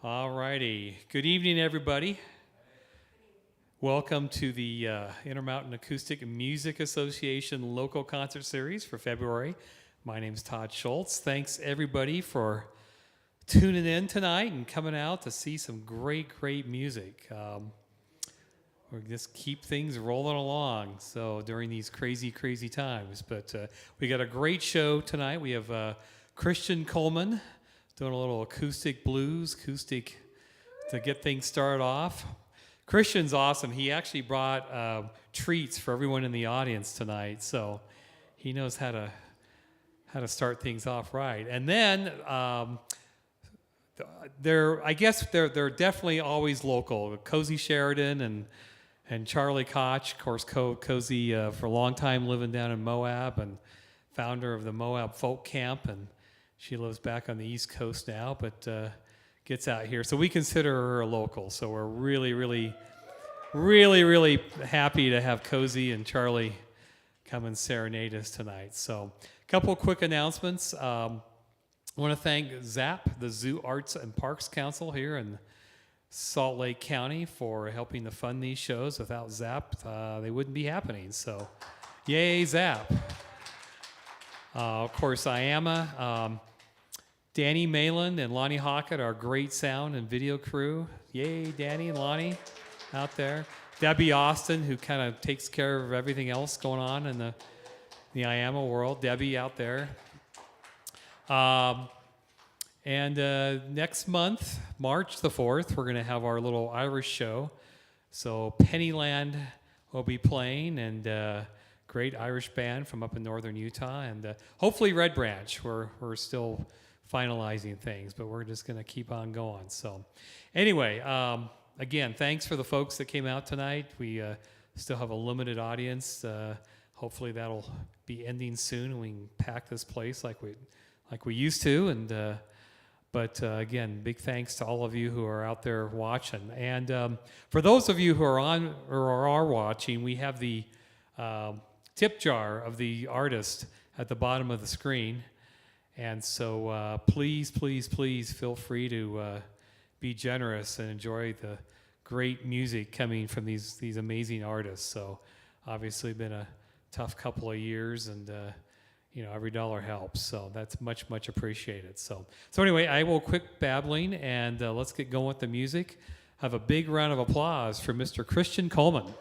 All righty. Good evening, everybody. Welcome to the Intermountain Acoustic Music Association local concert series for February. My name is Todd Schultz. Thanks, everybody, for tuning in tonight and coming out to see some great music. We're just keep things rolling along. So during these crazy times, but we got a great show tonight. We have Christian Coleman doing a little acoustic to get things started off. Christian's awesome. He actually brought treats for everyone in the audience tonight, so he knows how to start things off right. And then they're definitely always local. Cozy Sheridan and Charlie Koch, of course, Cozy for a long time living down in Moab and founder of the Moab Folk Camp, and she lives back on the East Coast now, but gets out here. So we consider her a local. So we're really happy to have Cozy and Charlie come and serenade us tonight. So a couple of quick announcements. I want to thank ZAP, the Zoo Arts and Parks Council here in Salt Lake County, for helping to fund these shows. Without ZAP, they wouldn't be happening. So yay, ZAP. Of course, IAMA. Danny Malin and Lonnie Hockett, our great sound and video crew. Yay, Danny and Lonnie out there. Debbie Austin, who kind of takes care of everything else going on in the IAMA world. Debbie out there. And next month, March the 4th, we're going to have our little Irish show. So Pennyland will be playing, and great Irish band from up in northern Utah. And hopefully Red Branch. We're still finalizing things, but we're just going to keep on going. So anyway, again, thanks for the folks that came out tonight. We still have a limited audience. Hopefully that'll be ending soon and we can pack this place like we used to. And but again, big thanks to all of you who are out there watching. And for those of you who are on or are watching, we have the tip jar of the artist at the bottom of the screen. And so please feel free to be generous and enjoy the great music coming from these amazing artists. So obviously been a tough couple of years, and every dollar helps. So that's much appreciated. So anyway, I will quit babbling, and let's get going with the music. Have a big round of applause for Mr. Christian Coleman.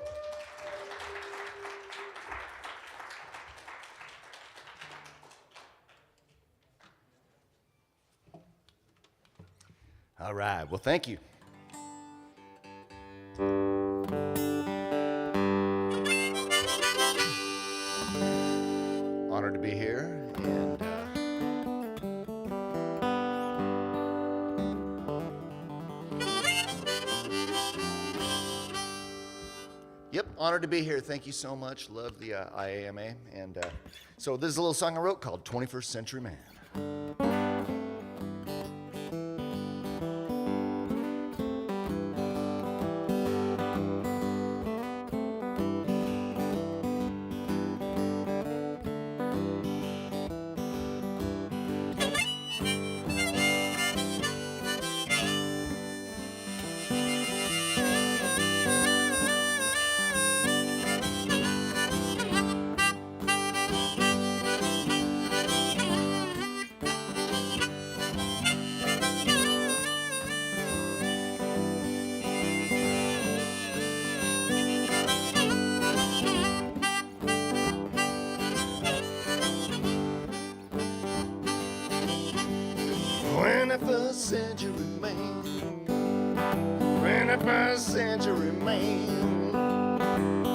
All right. Well, thank you. Honored to be here, and honored to be here. Thank you so much. Love the IAMA, and so this is a little song I wrote called 21st Century Man. Century man, 21st century man,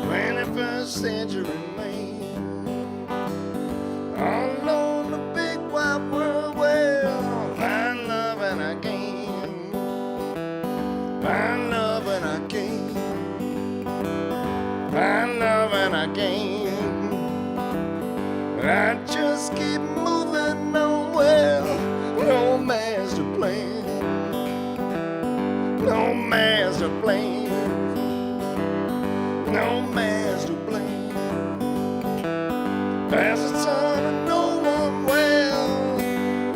21st century man, all on the big wide world, well, find love and I can, find love and I can, find love and I can, but I just keep moving on, well, no master plan, no master plan, no master plan. Pass the sun and no one well,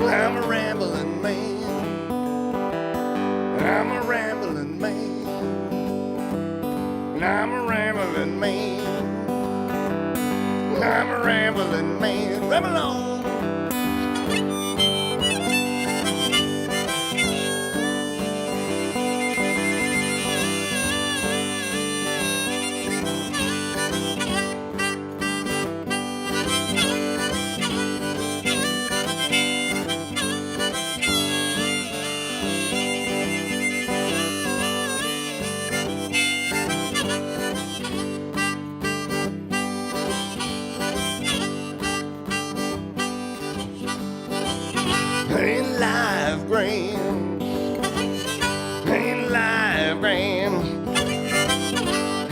I'm a rambling man, I'm a rambling man. I'm a rambling man. Ramble on. Ain't life grand? Ain't life grand?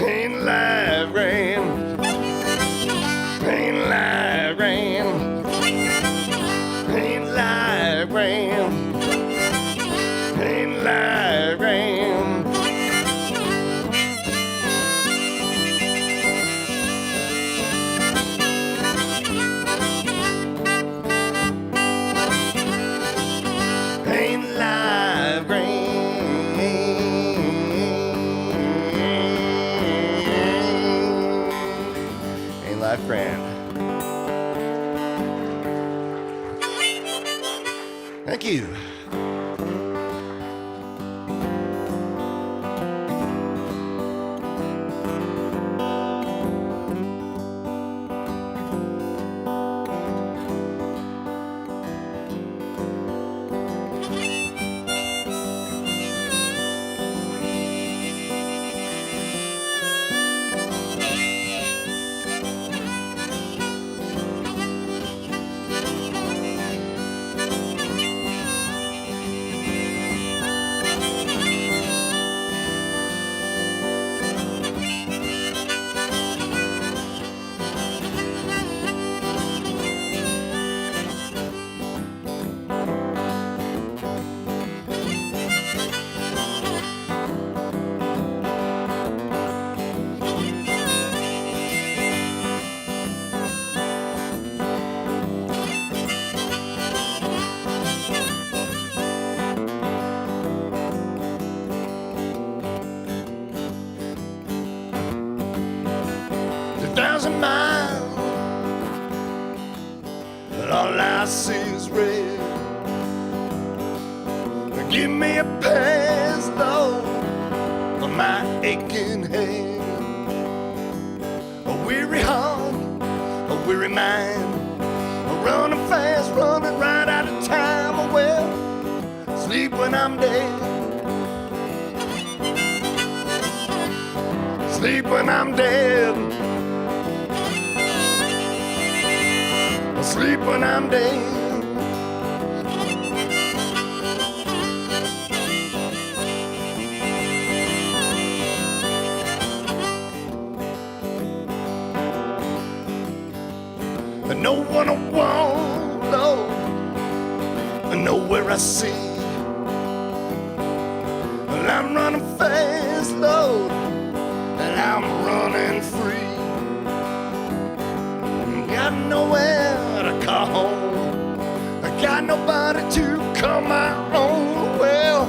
Ain't life grand? Ain't life grand? Ain't life grand? Ain't life grand? Ain't life grand? Ain't life grand? Thank you. Thousand miles, and all I see is red. Give me a pass, Lord, for my aching head. A weary heart, a weary mind, running fast, running right out of time. Well, sleep when I'm dead. Sleep when I'm dead. Sleep when I'm dead. No one I want, no, nowhere I see. Well, I'm running fast, Lord, and I'm running free. Got nowhere to call home. I got nobody to call my own. Well,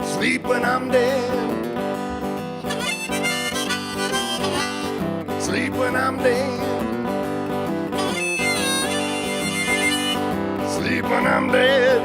sleep when I'm dead. Sleep when I'm dead. Sleep when I'm dead.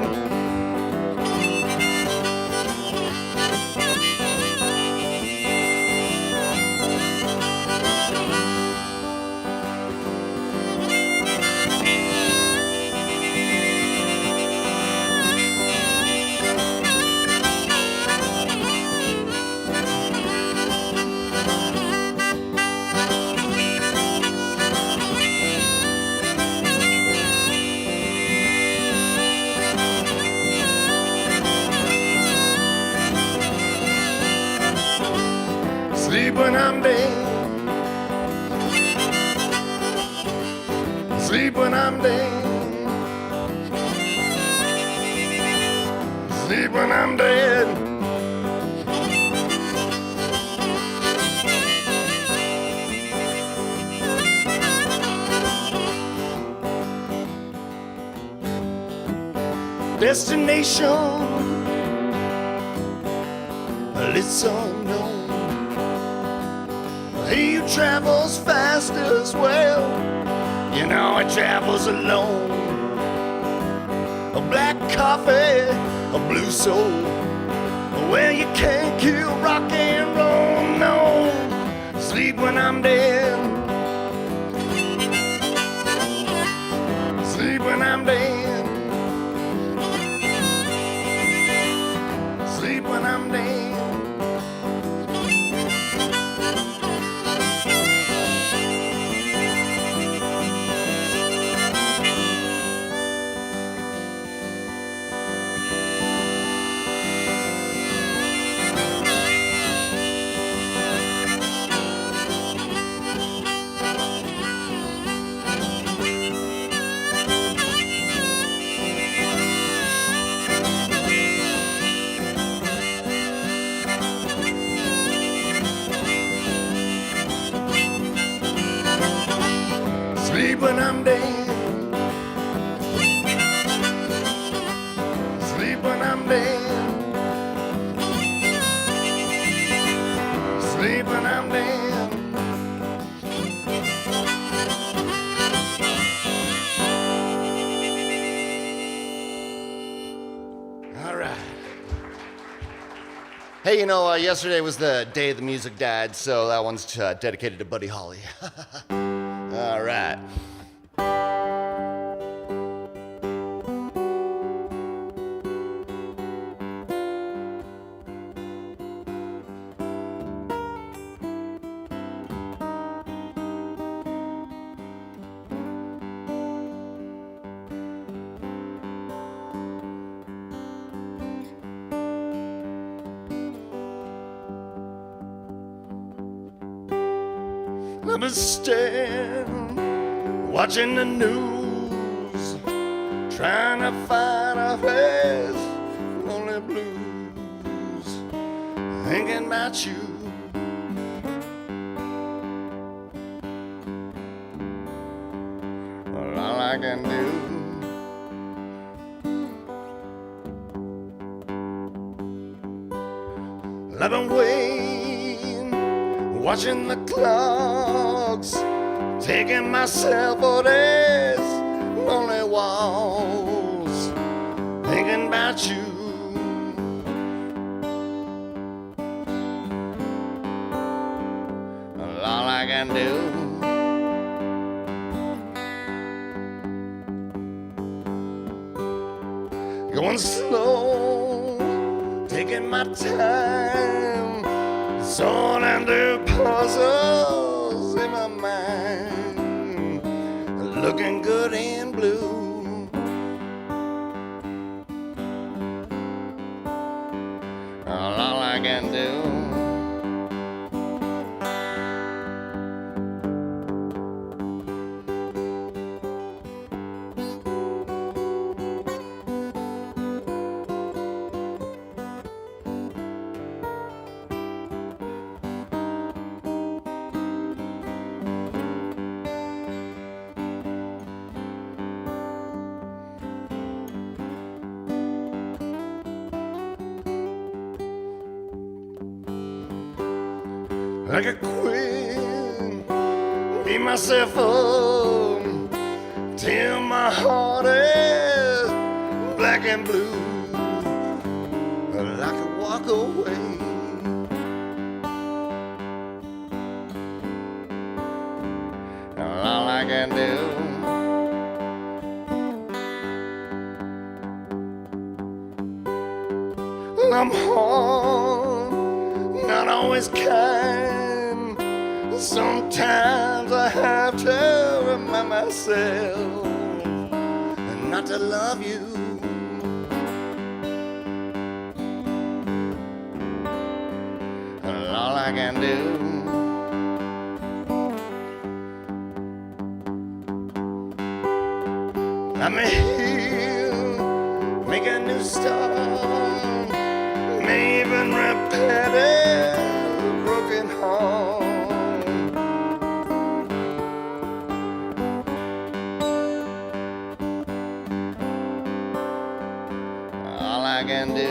Sleep when I'm dead. Sleep when I'm dead. Sleep when I'm dead. Destination, well, it's unknown. he who travels fast as well, you know he travels alone. A black coffee, a blue soul. Well, you can't kill rock and roll, no. Sleep when I'm dead. Sleep when I'm dead. Sleep when I'm dead. Sleep when I'm dead. Sleep when I'm dead. Sleep when I'm dead. All right. Hey, you know, yesterday was the day the music died, so that one's dedicated to Buddy Holly. All right. Let me stand watching the news, trying to find a face, lonely blues, thinking about you. Well, all I can do I've been waiting, watching the clocks, taking myself for days, lonely walls, thinking about you. Well, all I can do going slow, taking my time, sorting through puzzles in my mind, looking good in blue. All I can do like a queen, beat myself up till my heart is black and blue. I could walk away, all I can do I'm hard, not always kind. Sometimes I have to remind myself not to love you. All I can do let me heal, make a new start, may even repair a broken heart. All I can do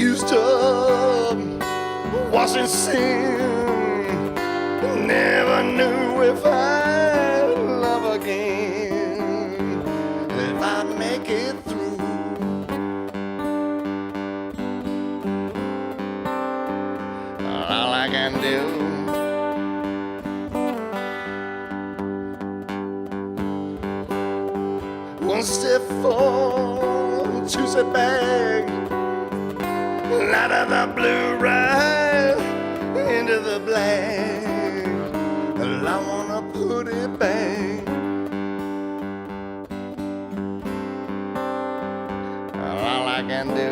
used to washing sin. Never knew if I'd love again, if I'd make it through. All I can do, one step forward, two step back, out of the blue, right into the black. Well, I wanna put it back. All I can do,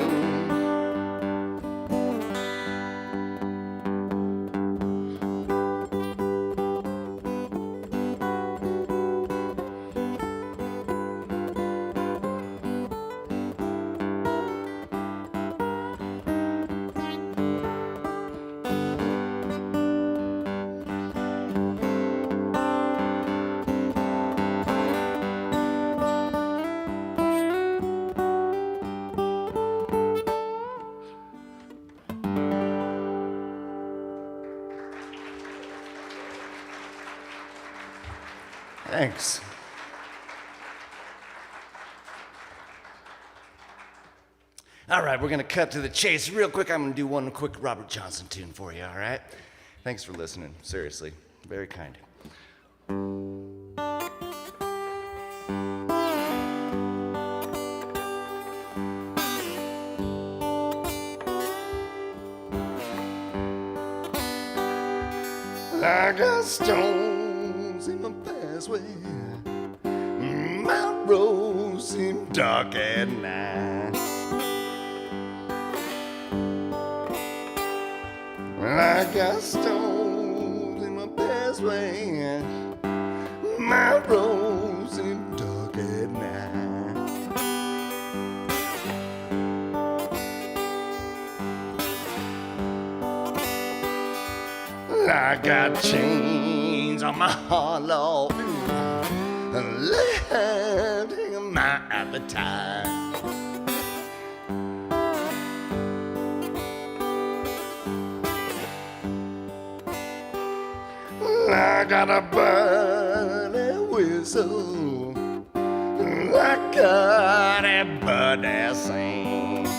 thanks. All right, we're gonna cut to the chase real quick. I'm gonna do one quick Robert Johnson tune for you, all right? Thanks for listening, seriously, very kind. I got stones in my pathway, my road seems dark at night. I got stones in my pathway, my road seems dark at night. I got chains on my heart, Lord, lifting my appetite. I got a burning whistle, I got a bird that sings.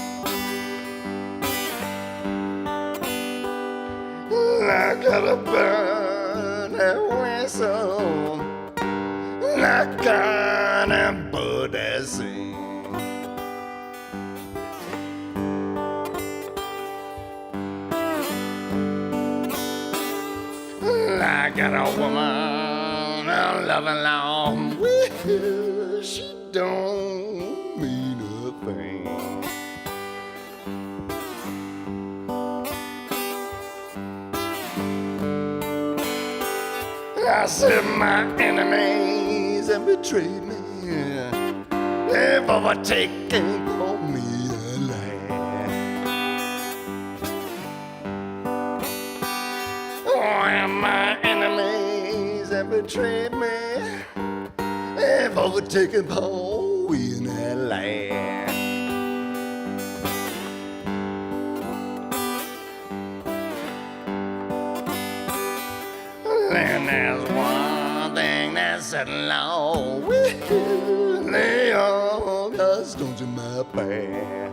I got a burning whistle, I got a bird that sings. I got a woman I'm loving long with her. She don't mean a thing. I said my enemies have betrayed me. They've overtaken for me a land. Oh, and my enemies have betrayed me. They've overtaken for me in that land. And there's one thing that's settled along with you. Lay all the stones in my path.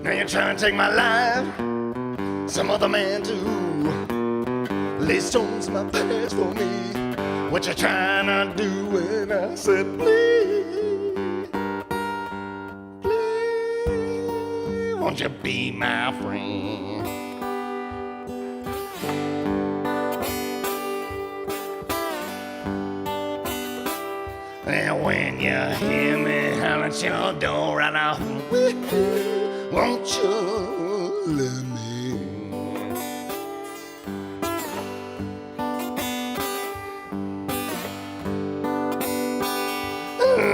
Now you're trying to take my life, some other man too. Lay stones in my past for me. What you trying to do? And I said, please, please, won't you be my friend? And when you hear me hollering your door right off, won't you let me?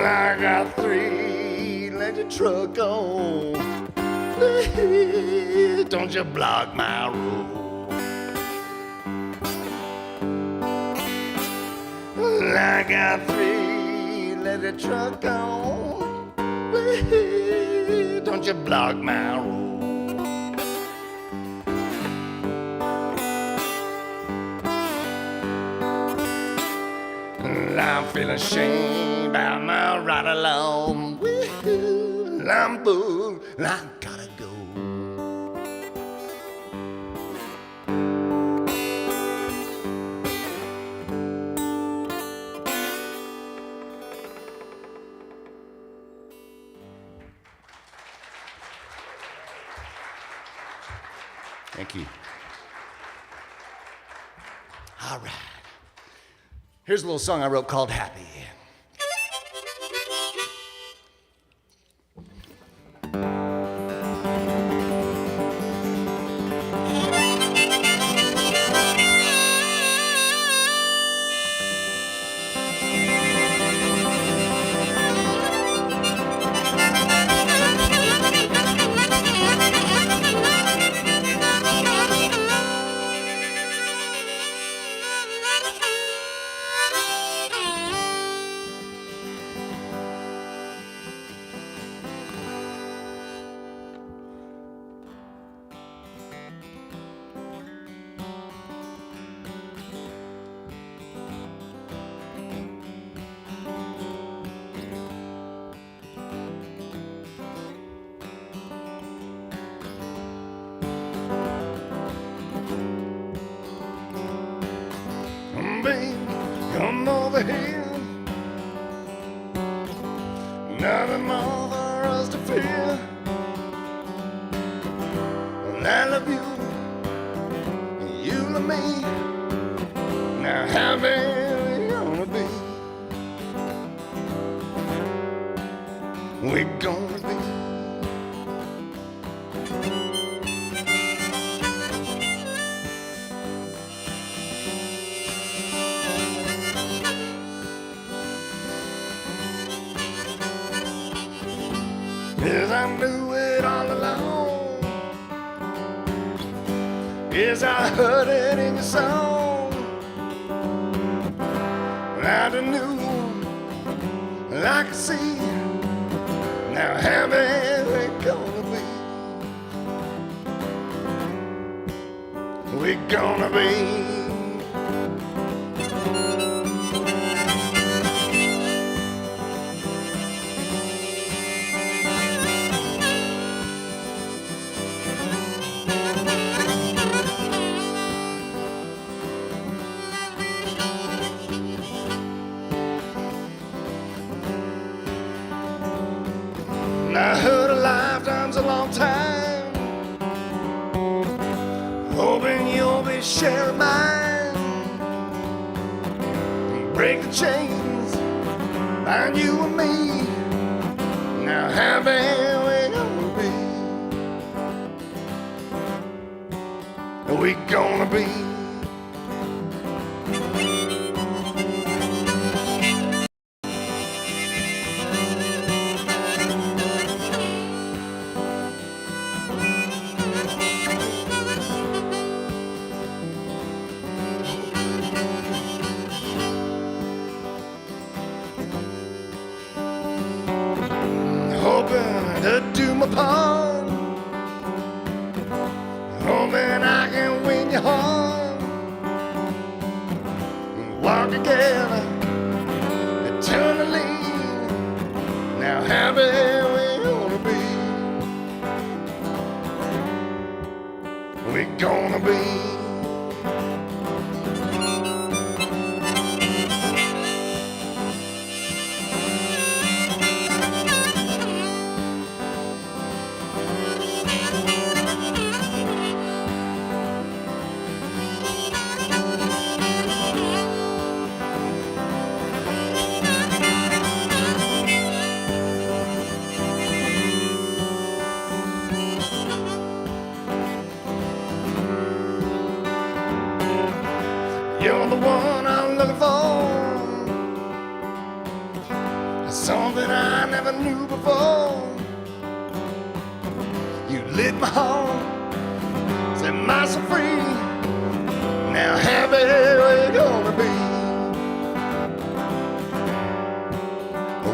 I got 3-legged truck on Don't you block my road. I got three, let the truck on. Don't you block my road. I'm feeling ashamed about my ride along. I'm bored, I gotta go. Thank you. All right. Here's a little song I wrote called Happy. Babe, come over here. Nothing more for us to fear. I love you, you love me. Now how happy we gonna be? We're gonna be. Yes, I knew it all along. Yes, I heard it in your song. I knew, I could see. Now happy we're gonna be. We're gonna be. I heard a lifetime's a long time, hoping you'll be sharing mine. Break the chains, find you and me. Now happy we're gonna be. We're gonna be. Hoping to do my part, hoping I can win your heart. Walk together eternally. Now happy we're gonna be. We're gonna be. You're the one I'm looking for, something I never knew before. You lit my heart, set my soul free. Now happy we're gonna be.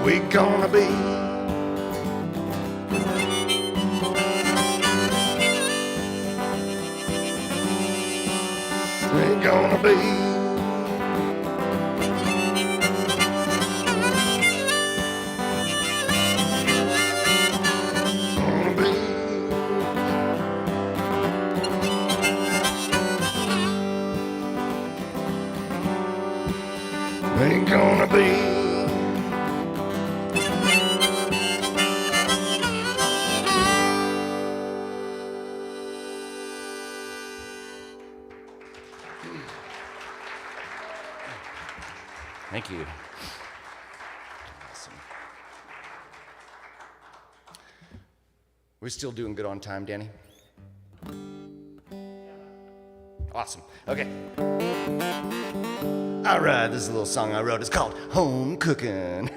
We're gonna be. We're gonna be. Ain't gonna be. Thank you. Awesome. We're still doing good on time, Danny? Awesome. Okay. All right, this is a little song I wrote. It's called Home Cooking.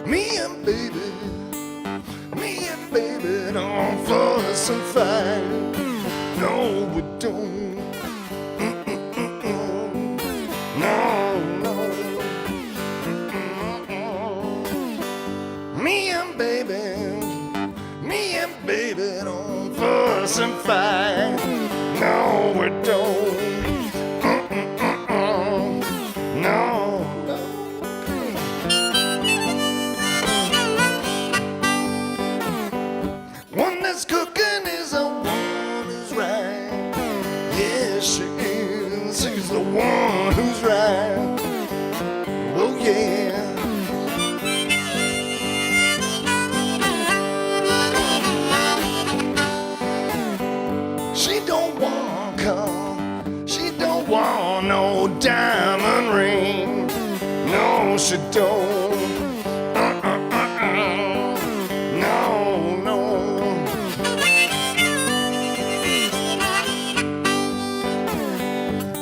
Me and baby don't fuss and fight. No, we don't. No, no. Me and baby don't fuss and fight. No, we don't. No, no. One that's cooking is a one who's right. Yes, she is. She's the one who's right. Oh, yeah. She don't want come. She don't want no diamond ring. No, she don't. No, no.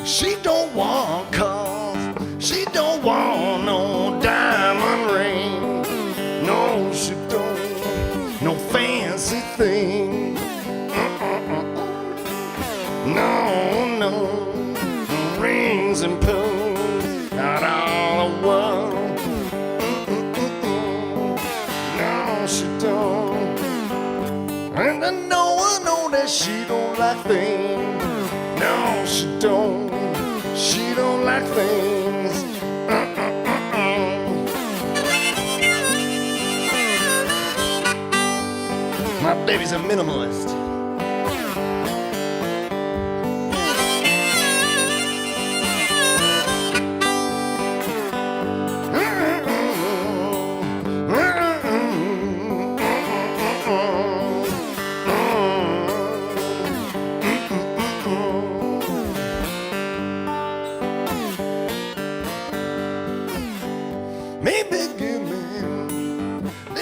She don't want cars. She don't want no diamond ring. No, she don't. No fancy thing. No, no. Rings and pearls. Not all I want. No, she don't. And I know that she don't like things. No, she don't. She don't like things. My baby's a minimalist.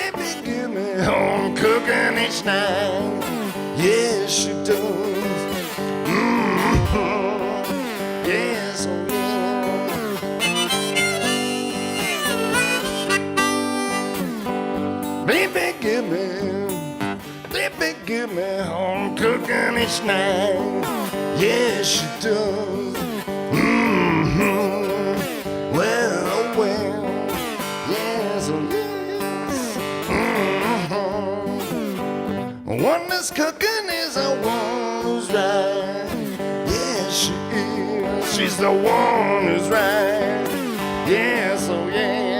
Baby, home cooking each night. Yes, she does. Yes, oh yeah. Baby, give me home cooking each night. Yes, she does. Well, oh well. Yes, oh yes. One that's cooking is the one who's right. Yes, she is. She's the one who's right. Yes, oh yeah.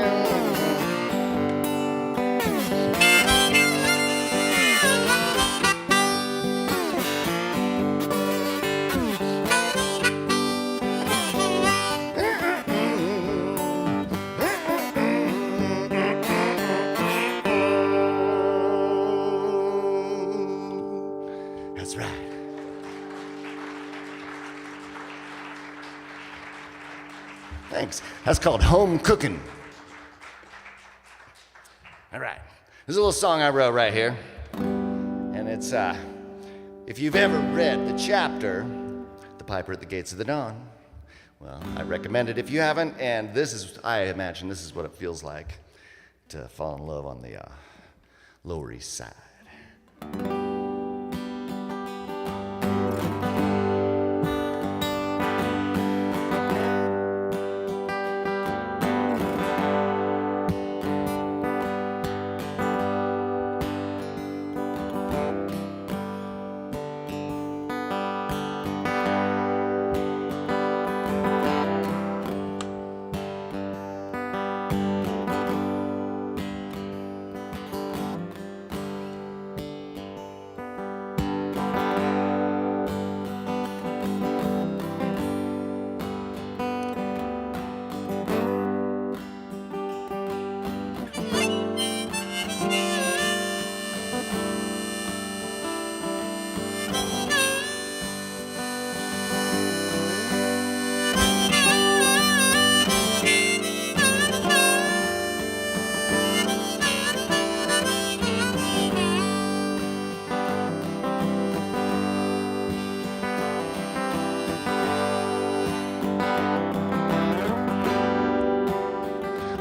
That's right. Thanks. That's called Home Cooking. All right. There's a little song I wrote right here. it's, if you've ever read the chapter, The Piper at the Gates of the Dawn, well, I recommend it if you haven't, and I imagine this is what it feels like to fall in love on the Lower East Side.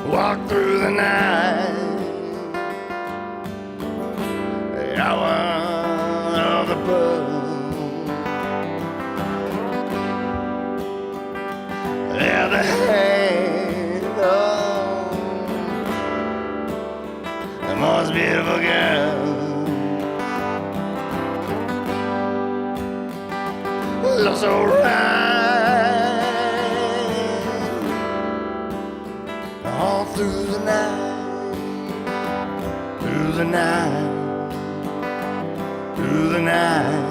Walk through the night, the hour of the bird, at the hand of the most beautiful girl. Looks so right. All through the night, through the night, through the night.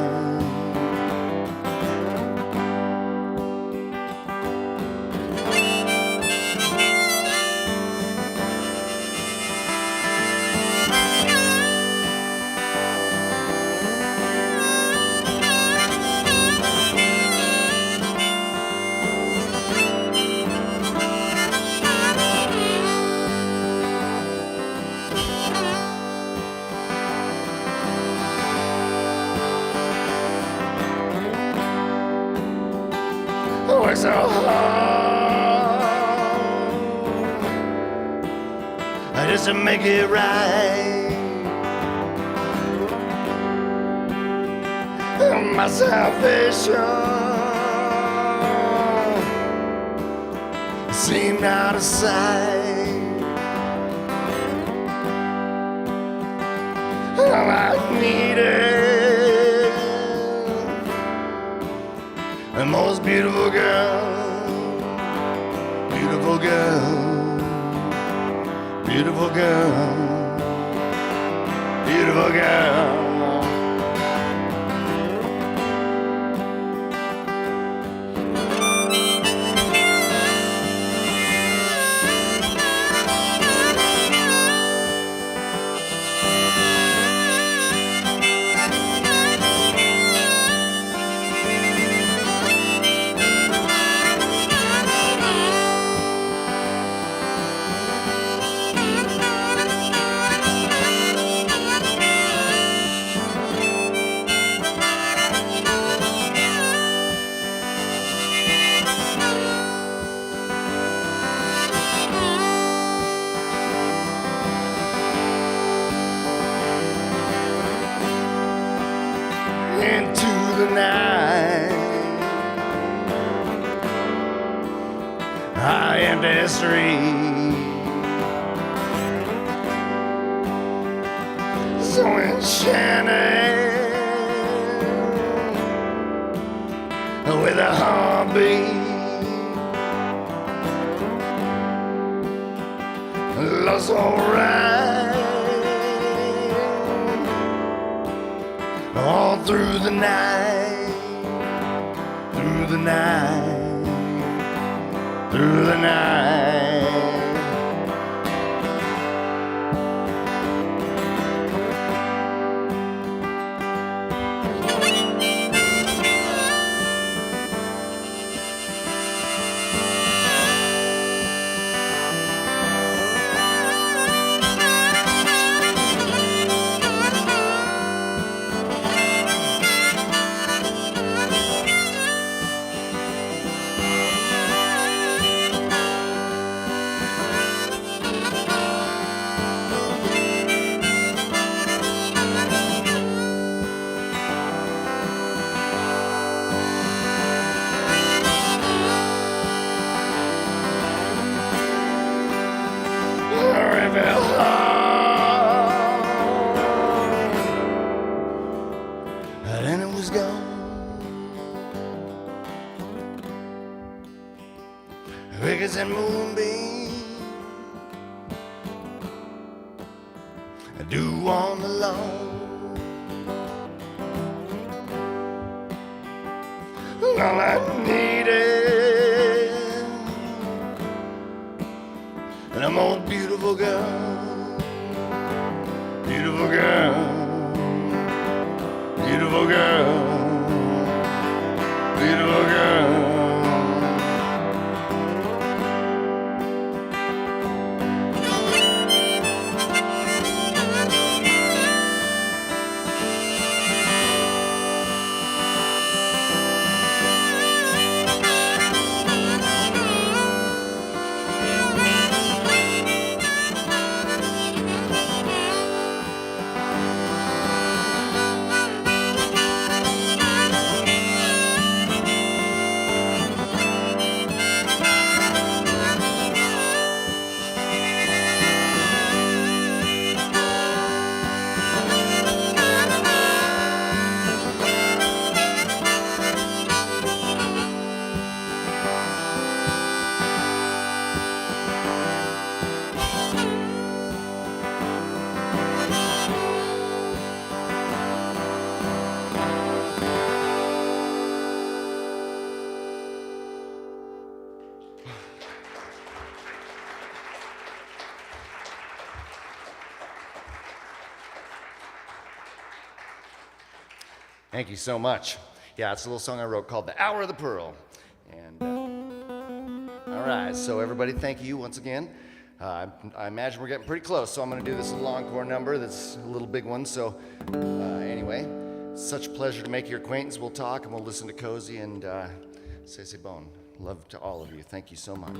Work so hard just to make it right. My salvation seemed out of sight. All I needed, the most beautiful girl, beautiful girl, beautiful girl, beautiful girl. Into the night, high empty street, so enchanted with a heartbeat, love's so right. All through the night, through the night, through the night. was gone. Crickets and moonbeams, dew on the lawn. All I needed, and a more beautiful girl, beautiful girl, beautiful girl, beautiful girl. Thank you so much. Yeah, it's a little song I wrote called The Hour of the Pearl. And all right, so everybody, thank you once again. I imagine we're getting pretty close, so I'm going to do this little encore number that's a little big one. So anyway, such a pleasure to make your acquaintance. We'll talk and we'll listen to Cozy and C'est Bon. Love to all of you. Thank you so much.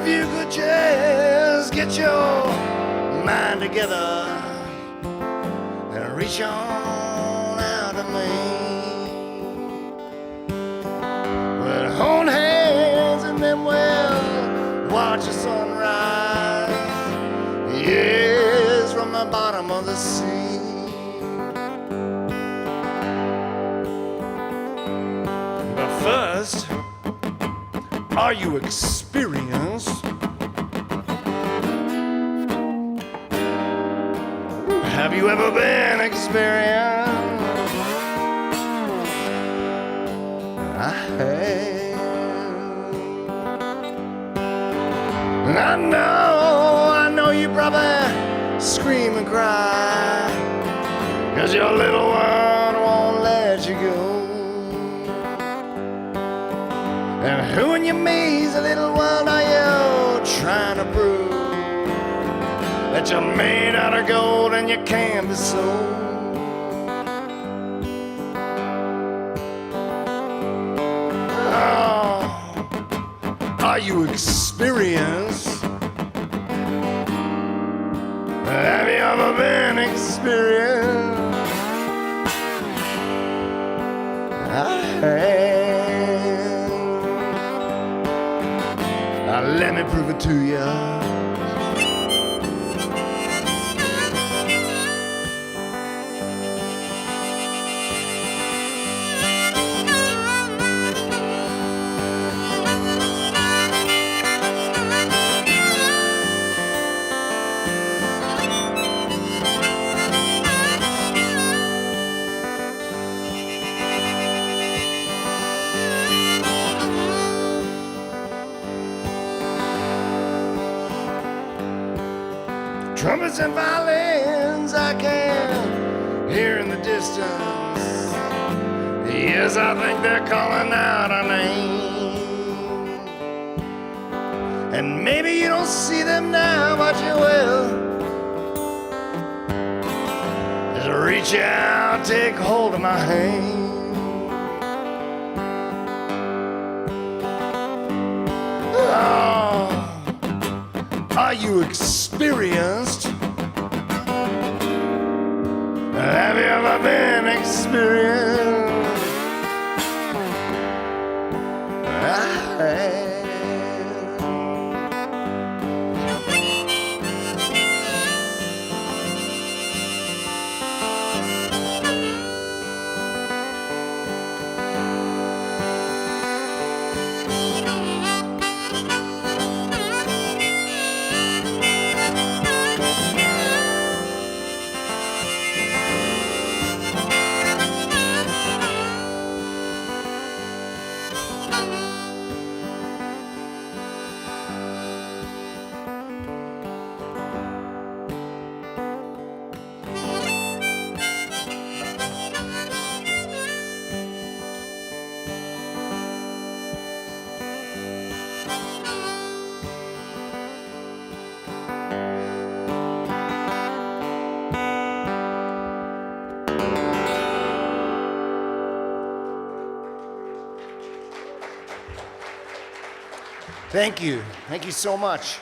if you could just get your mind together and reach on out to me. We'll hold hands and then we'll watch the sunrise. Yes, from the bottom of the sea. But first, are you experienced? Have you ever been experienced? I have. And I know you probably scream and cry, 'cause your little one won't let you go. And who in your measly little world are you trying to prove that you're made out of gold and you can't be sold? Oh, are you experienced? Have you ever been experienced? I have. Now let me prove it to you. Trumpets and violins I can hear in the distance. Yes, I think they're calling out our name. And maybe you don't see them now, but you will. Just reach out, take hold of my hand. Oh, are you experienced? Have you ever been experienced? I have. Thank you. Thank you so much.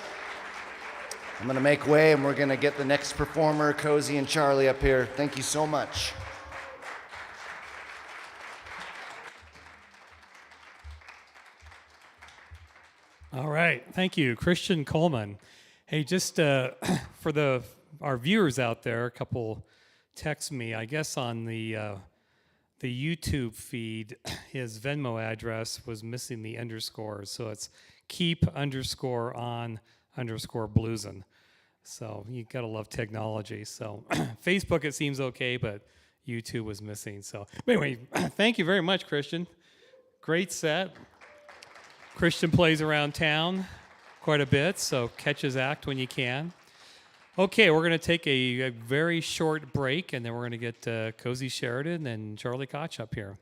I'm going to make way and we're going to get the next performer, Cozy and Charlie, up here. Thank you so much. All right, thank you, Christian Coleman. Hey, just for our viewers out there, a couple text me. I guess on the YouTube feed, his Venmo address was missing the underscores, so it's keep_on_bluesin. So you gotta love technology. So Facebook, it seems okay, but YouTube was missing. So anyway, thank you very much, Christian. Great set. Christian plays around town quite a bit, so catch his act when you can. Okay, we're going to take a very short break, and then we're going to get Cozy Sheridan and Charlie Koch up here.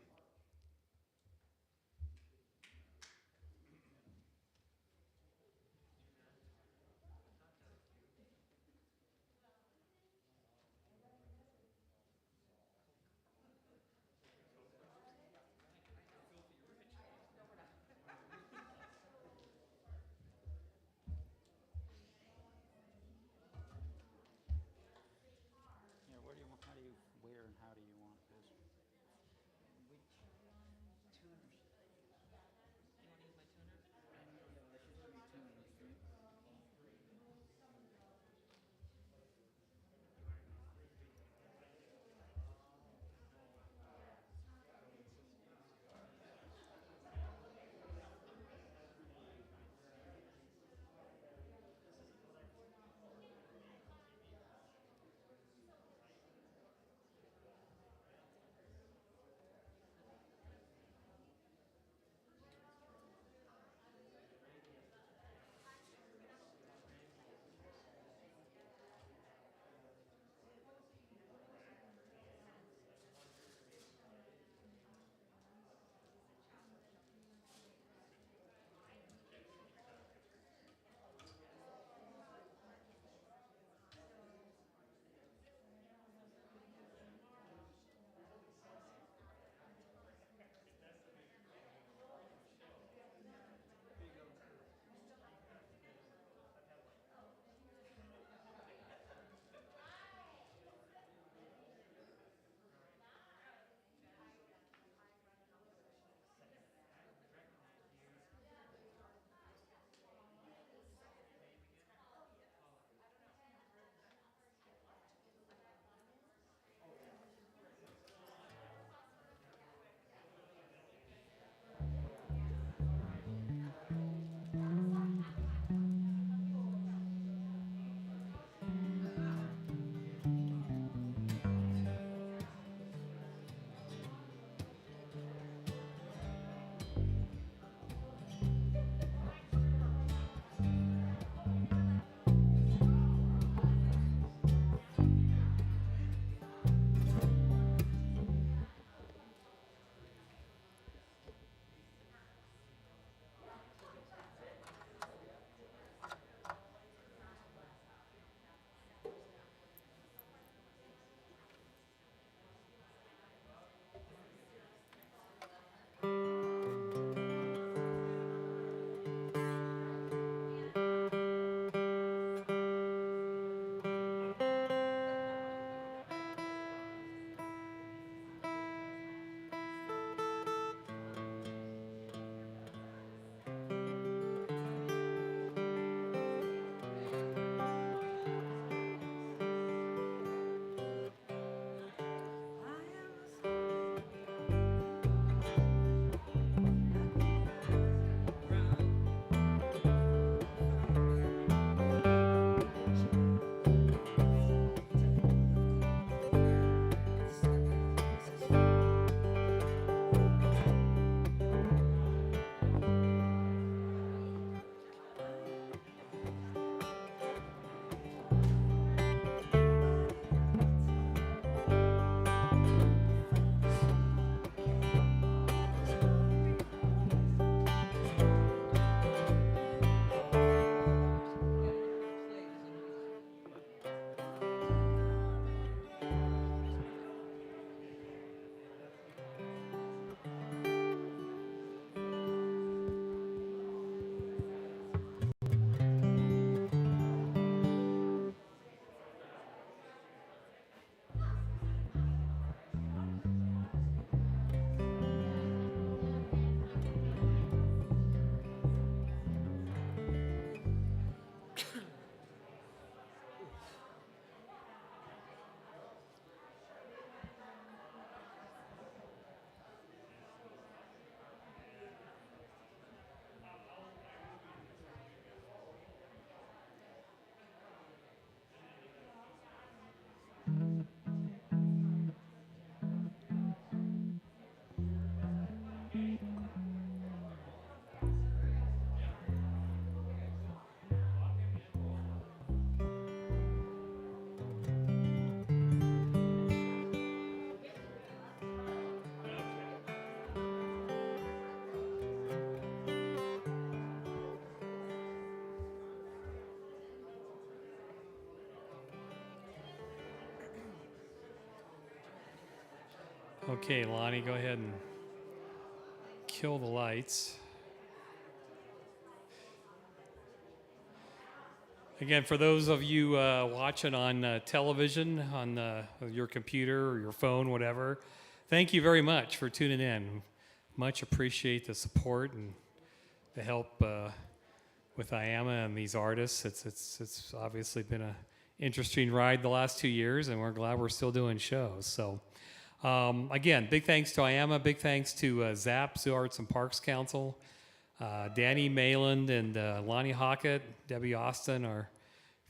Okay, Lonnie, go ahead and kill the lights. Again, for those of you watching on television, on your computer or your phone, whatever, thank you very much for tuning in. Much appreciate the support and the help with IAMA and these artists. It's obviously been an interesting ride the last 2 years, and we're glad we're still doing shows. So, again, big thanks to IAMA, big thanks to ZAP, Zoo Arts and Parks Council, Danny Mayland and Lonnie Hockett, Debbie Austin, our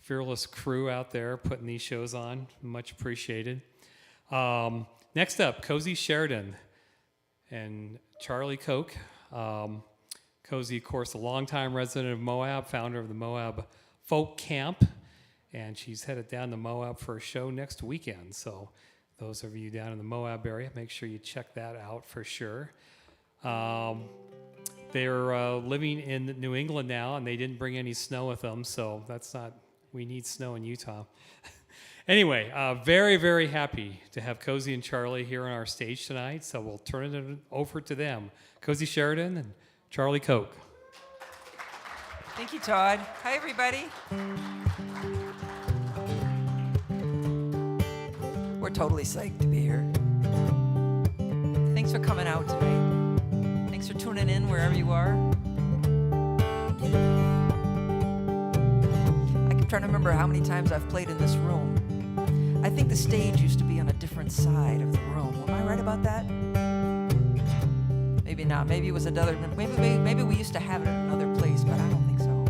fearless crew out there putting these shows on. Much appreciated. Next up, Cozy Sheridan and Charlie Koch. Cozy, of course, a longtime resident of Moab, founder of the Moab Folk Camp, and she's headed down to Moab for a show next weekend. So those of you down in the Moab area, make sure you check that out for sure. They're living in New England now, and they didn't bring any snow with them, so that's not, we need snow in Utah. Anyway, very, very happy to have Cozy and Charlie here on our stage tonight, so we'll turn it over to them. Cozy Sheridan and Charlie Koch. Thank you, Todd. Hi, everybody. We're totally psyched to be here. Thanks for coming out tonight. Thanks for tuning in wherever you are. I keep trying to remember how many times I've played in this room. I think the stage used to be on a different side of the room. Am I right about that? Maybe not. Maybe it was another. Maybe we used to have it in another place, but I don't think so.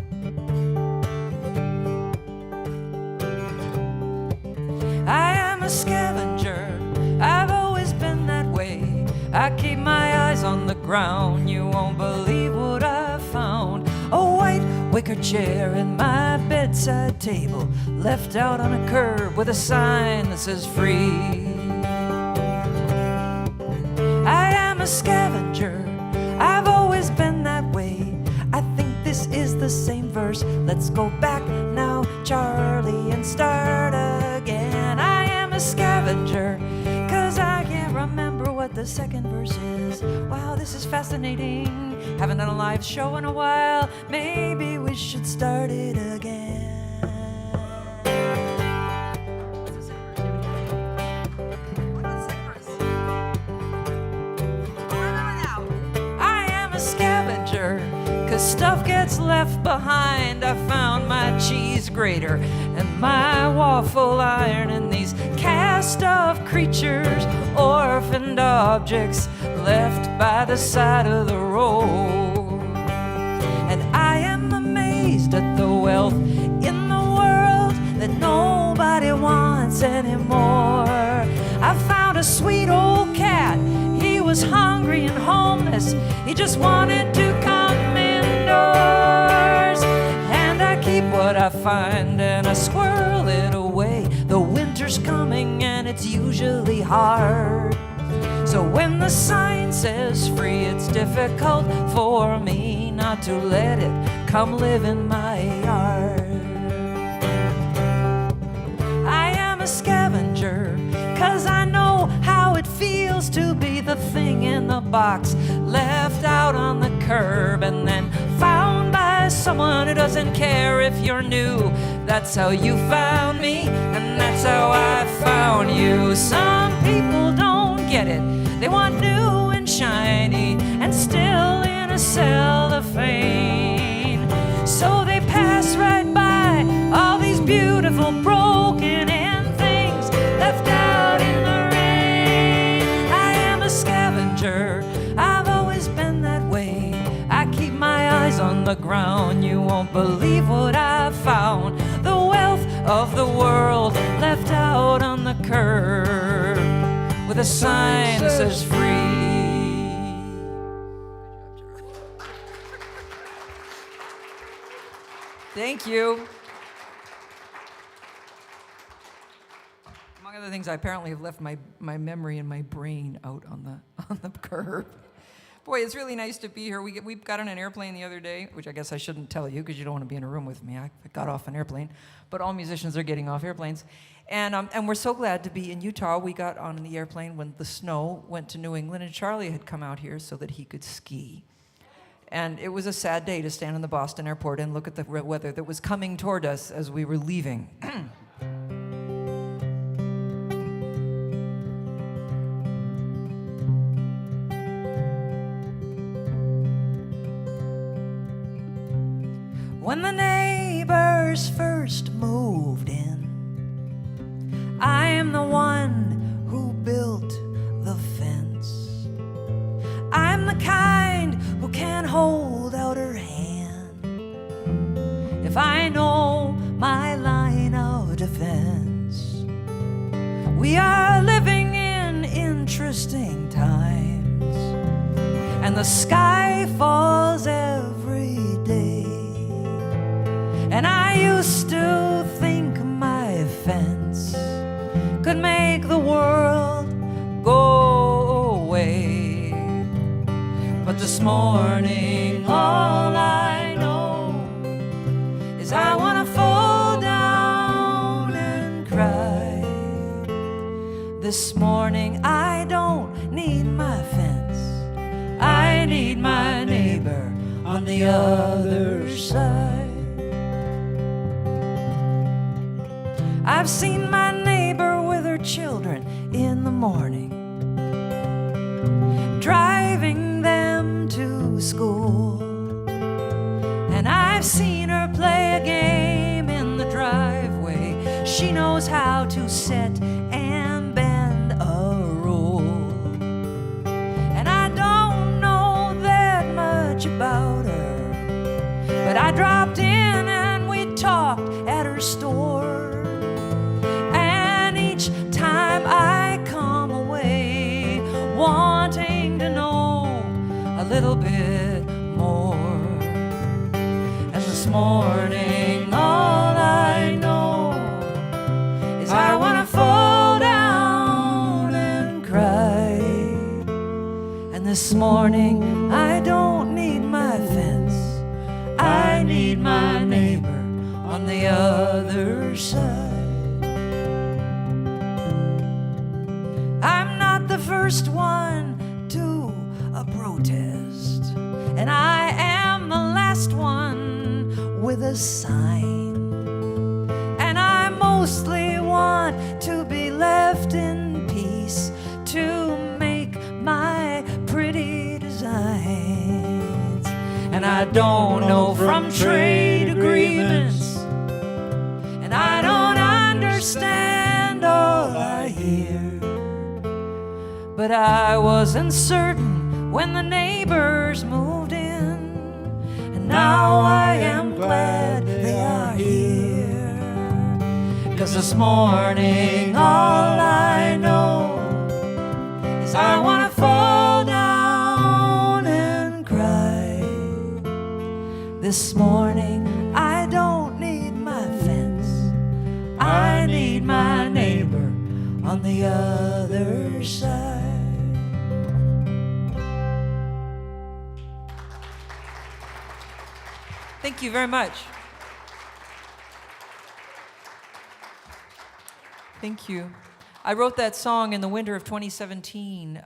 I am a scavenger. I've always been that way. I keep my eyes on the ground. You won't believe what I found. A white wicker chair and my bedside table, left out on a curb with a sign that says free. I am a scavenger. I've always been that way. I think this is the same verse. Let's go back now, Charlie, and start again. I am a scavenger, 'cause I can't remember what the second verse is. Wow, this is fascinating. Haven't done a live show in a while. Maybe we should start it again. I am a scavenger, 'cause stuff gets left behind. I found my cheese grater and my waffle iron and these cast-off creatures, orphaned objects left by the side of the road. And I am amazed at the wealth in the world that nobody wants anymore. I found a sweet old cat. He was hungry and homeless. He just wanted to come indoors. And I keep what I find and I squirrel it away. The winter's coming and it's usually hard. So when the sign says free, it's difficult for me not to let it come live in my yard. I am a scavenger, 'cause I know how it feels to be the thing in the box, left out on the curb and then found by someone who doesn't care if you're new. That's how you found me, and that's how I found you. Some people don't get it. They want new and shiny and still in a cellophane. So they pass right by all these beautiful broken in things left out in the rain. I am a scavenger. I've always been that way. I keep my eyes on the ground. You won't believe what I've found. The wealth of the world left out on the curb with a sign that says free. Thank you. Among other things, I apparently have left my memory and my brain out on the curb. Boy, it's really nice to be here. We got on an airplane the other day, which I guess I shouldn't tell you because you don't want to be in a room with me. I got off an airplane, but all musicians are getting off airplanes. And we're so glad to be in Utah. We got on the airplane when the snow went to New England, and Charlie had come out here so that he could ski. And it was a sad day to stand in the Boston airport and look at the weather that was coming toward us as we were leaving. When the neighbors first moved in, I am the one who built the fence. I'm the kind who can hold out her hand if I know my line of defense. We are living in interesting times, and the sky falls every day. And I used to think my fence could make the world go away. But this morning all I know is I want to fall down and cry. This morning I don't need my fence, I need my neighbor on the other side. I've seen my neighbor with her children in the morning, driving them to school. And I've seen her play a game in the driveway. She knows how to set and bend a rule. And I don't know that much about her, but I dropped in and we talked at her store. I come away wanting to know a little bit more. And this morning all I know is I want to fall down and cry. And this morning I don't need my fence, I need my neighbor on the other side. The first one to a protest, and I am the last one with a sign. And I mostly want to be left in peace to make my pretty designs. And I don't know from trade agreements, and I don't understand all I hear. But I wasn't certain when the neighbors moved in, and now I am glad they are here. 'Cause this morning all I know is I want to fall down and cry. This morning I don't need my fence, I need my neighbor on the other side. Thank you very much. Thank you. I wrote that song in the winter of 2017,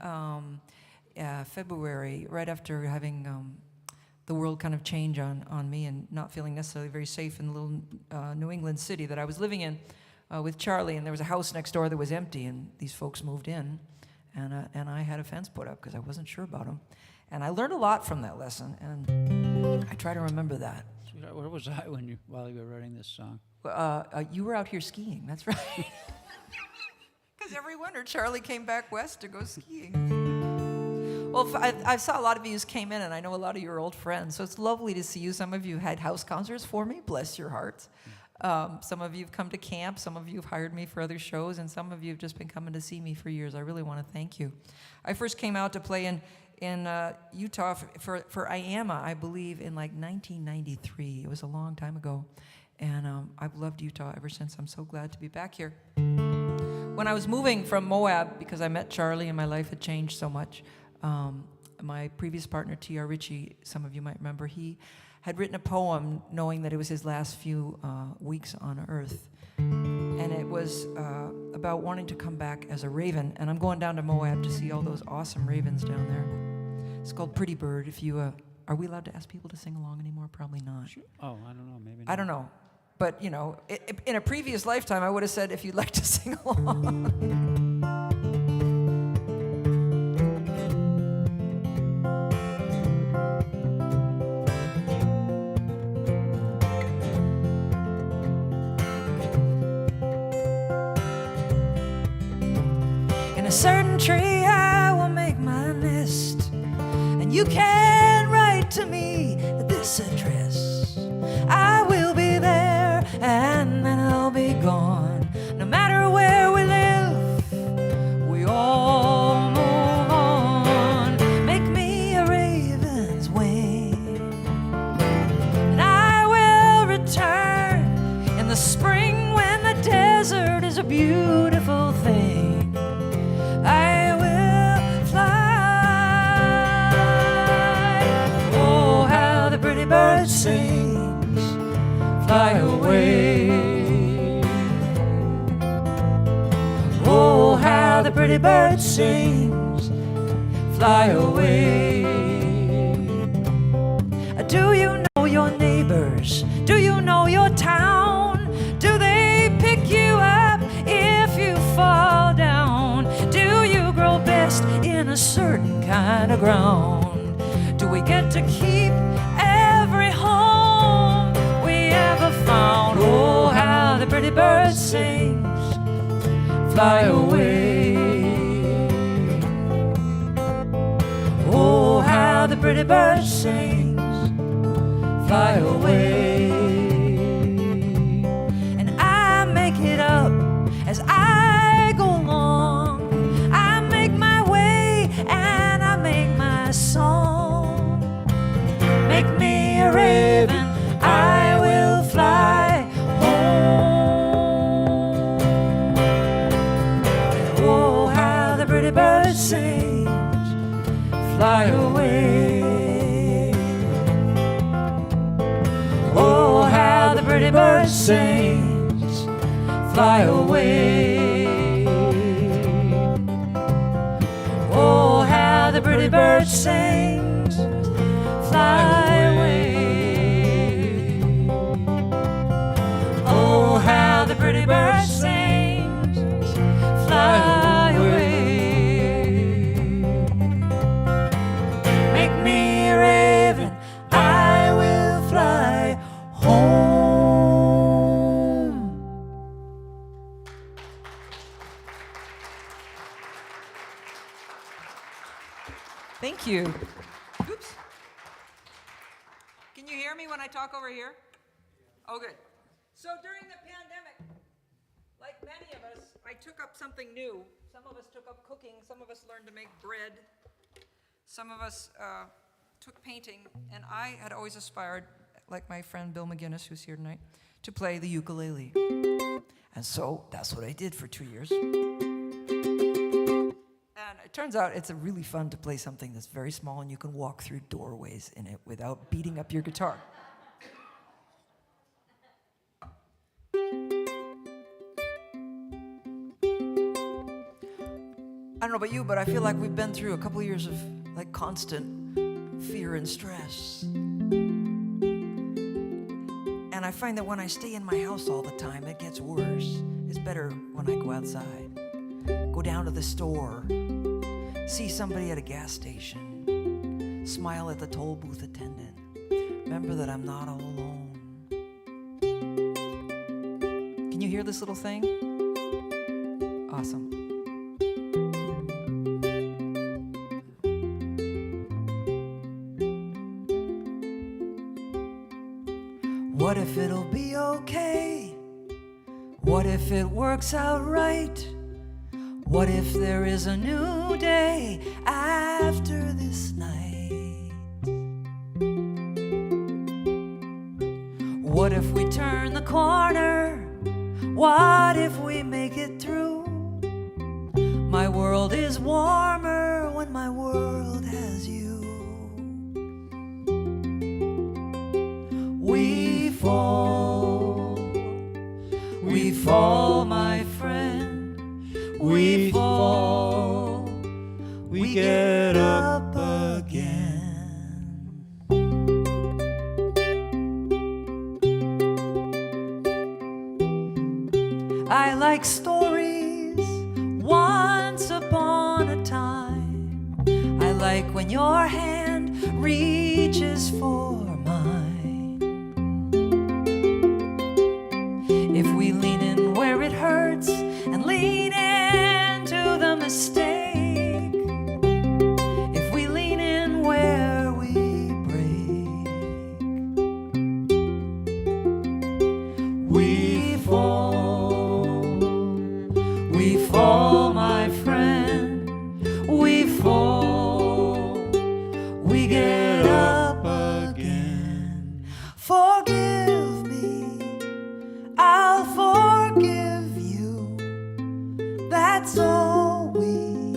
February, right after having the world kind of change on me and not feeling necessarily very safe in the little New England city that I was living in with Charlie. And there was a house next door that was empty, and these folks moved in, and I had a fence put up because I wasn't sure about them. And I learned a lot from that lesson, and I try to remember that. Sweetheart, where was I while you were writing this song? You were out here skiing, that's right. Because every winter, Charlie came back west to go skiing. Well, I saw a lot of you came in, and I know a lot of your old friends, so it's lovely to see you. Some of you had house concerts for me, bless your hearts. Some of you have come to camp, some of you have hired me for other shows, and some of you have just been coming to see me for years. I really want to thank you. I first came out to play in Utah for IAMA, I believe, in like 1993. It was a long time ago. And I've loved Utah ever since. I'm so glad to be back here. When I was moving from Moab, because I met Charlie and my life had changed so much, my previous partner, T.R. Ritchie, some of you might remember, he had written a poem knowing that it was his last few weeks on Earth. And it was about wanting to come back as a raven. And I'm going down to Moab to see all those awesome ravens down there. It's called Pretty Bird. If you, are we allowed to ask people to sing along anymore? Probably not. Oh, I don't know. Maybe not. I don't know. But, you know, in a previous lifetime, I would have said if you'd like to sing along. In a certain tree I will make my nest, and you can write to me at this address. I will be there, and then I'll be gone. No matter where we live, we all move on. Make me a raven's wing, and I will return in the spring when the desert is a beautiful thing. I will fly. Oh, how the pretty bird sings, fly away. Oh, how the pretty bird sings, fly away. Do you know your neighbors? Do you know your town? Do they pick you up if you fall down? Do you grow best in a certain kind of ground? Do we get to keep every home we ever found? Oh, how the pretty bird sings, fly away. Oh, how the pretty bird sings, fly away. And I make it up as I go along. I make my way and I make my song. Make me a raven, I will fly home. Oh, how the pretty bird sings, fly away. Oh, how the pretty bird sings, fly away. Oh, how the pretty bird sings, fly away. Oh, how the pretty bird sings, fly away. Make me a raven, I will fly home. Thank you. Oops. Can you hear me when I talk over here? Oh, good. So during the pandemic, like many of us, I took up something new. Some of us took up cooking. Some of us learned to make bread. Some of us took painting. And I had always aspired, like my friend Bill McGinnis, who's here tonight, to play the ukulele. And so that's what I did for 2 years. And it turns out it's really fun to play something that's very small and you can walk through doorways in it without beating up your guitar. I don't know about you, but I feel like we've been through a couple of years of like constant fear and stress. And I find that when I stay in my house all the time, it gets worse. It's better when I go outside. Go down to the store, see somebody at a gas station, smile at the toll booth attendant. Remember that I'm not all alone. Can you hear this little thing? Awesome. What if it'll be okay? What if it works out right? What if there is a new day after this night? What if we turn the corner? What if we make it through? My world is warmer when my world has as you. We fall, my friend, we fall, we get up again. I like stories once upon a time. I like when your hand reaches for mine. If we lean in where it hurts and lean into the mistake, if we lean in where we break, we fall, my friend, we fall, we get up again. Forgive me, I'll forgive you. That's all we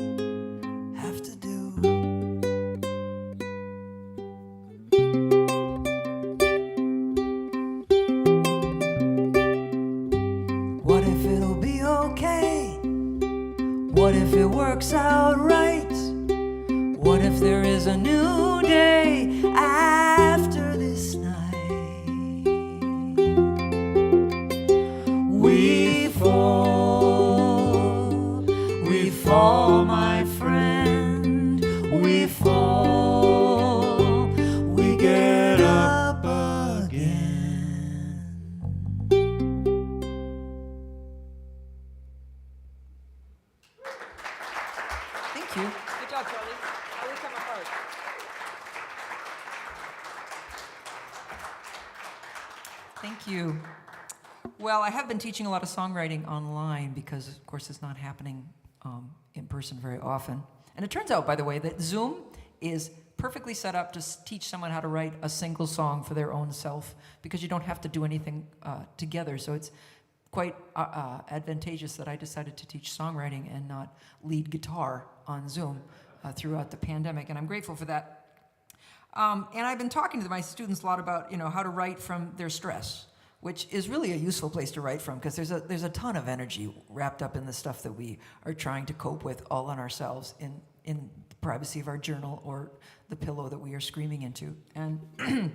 have to do. What if it'll be okay? What if it works out right? What if there is a new day after this night? We fall, my friend, we fall, we get up again. Thank you. Good job, Charlie. How we come apart? Thank you. Well, I have been teaching a lot of songwriting online because, of course, it's not happening in person very often. And it turns out, by the way, that Zoom is perfectly set up to teach someone how to write a single song for their own self because you don't have to do anything together. So it's quite advantageous that I decided to teach songwriting and not lead guitar on Zoom throughout the pandemic, and I'm grateful for that. And I've been talking to my students a lot about, how to write from their stress, which is really a useful place to write from because there's a ton of energy wrapped up in the stuff that we are trying to cope with all on ourselves in the privacy of our journal or the pillow that we are screaming into. And I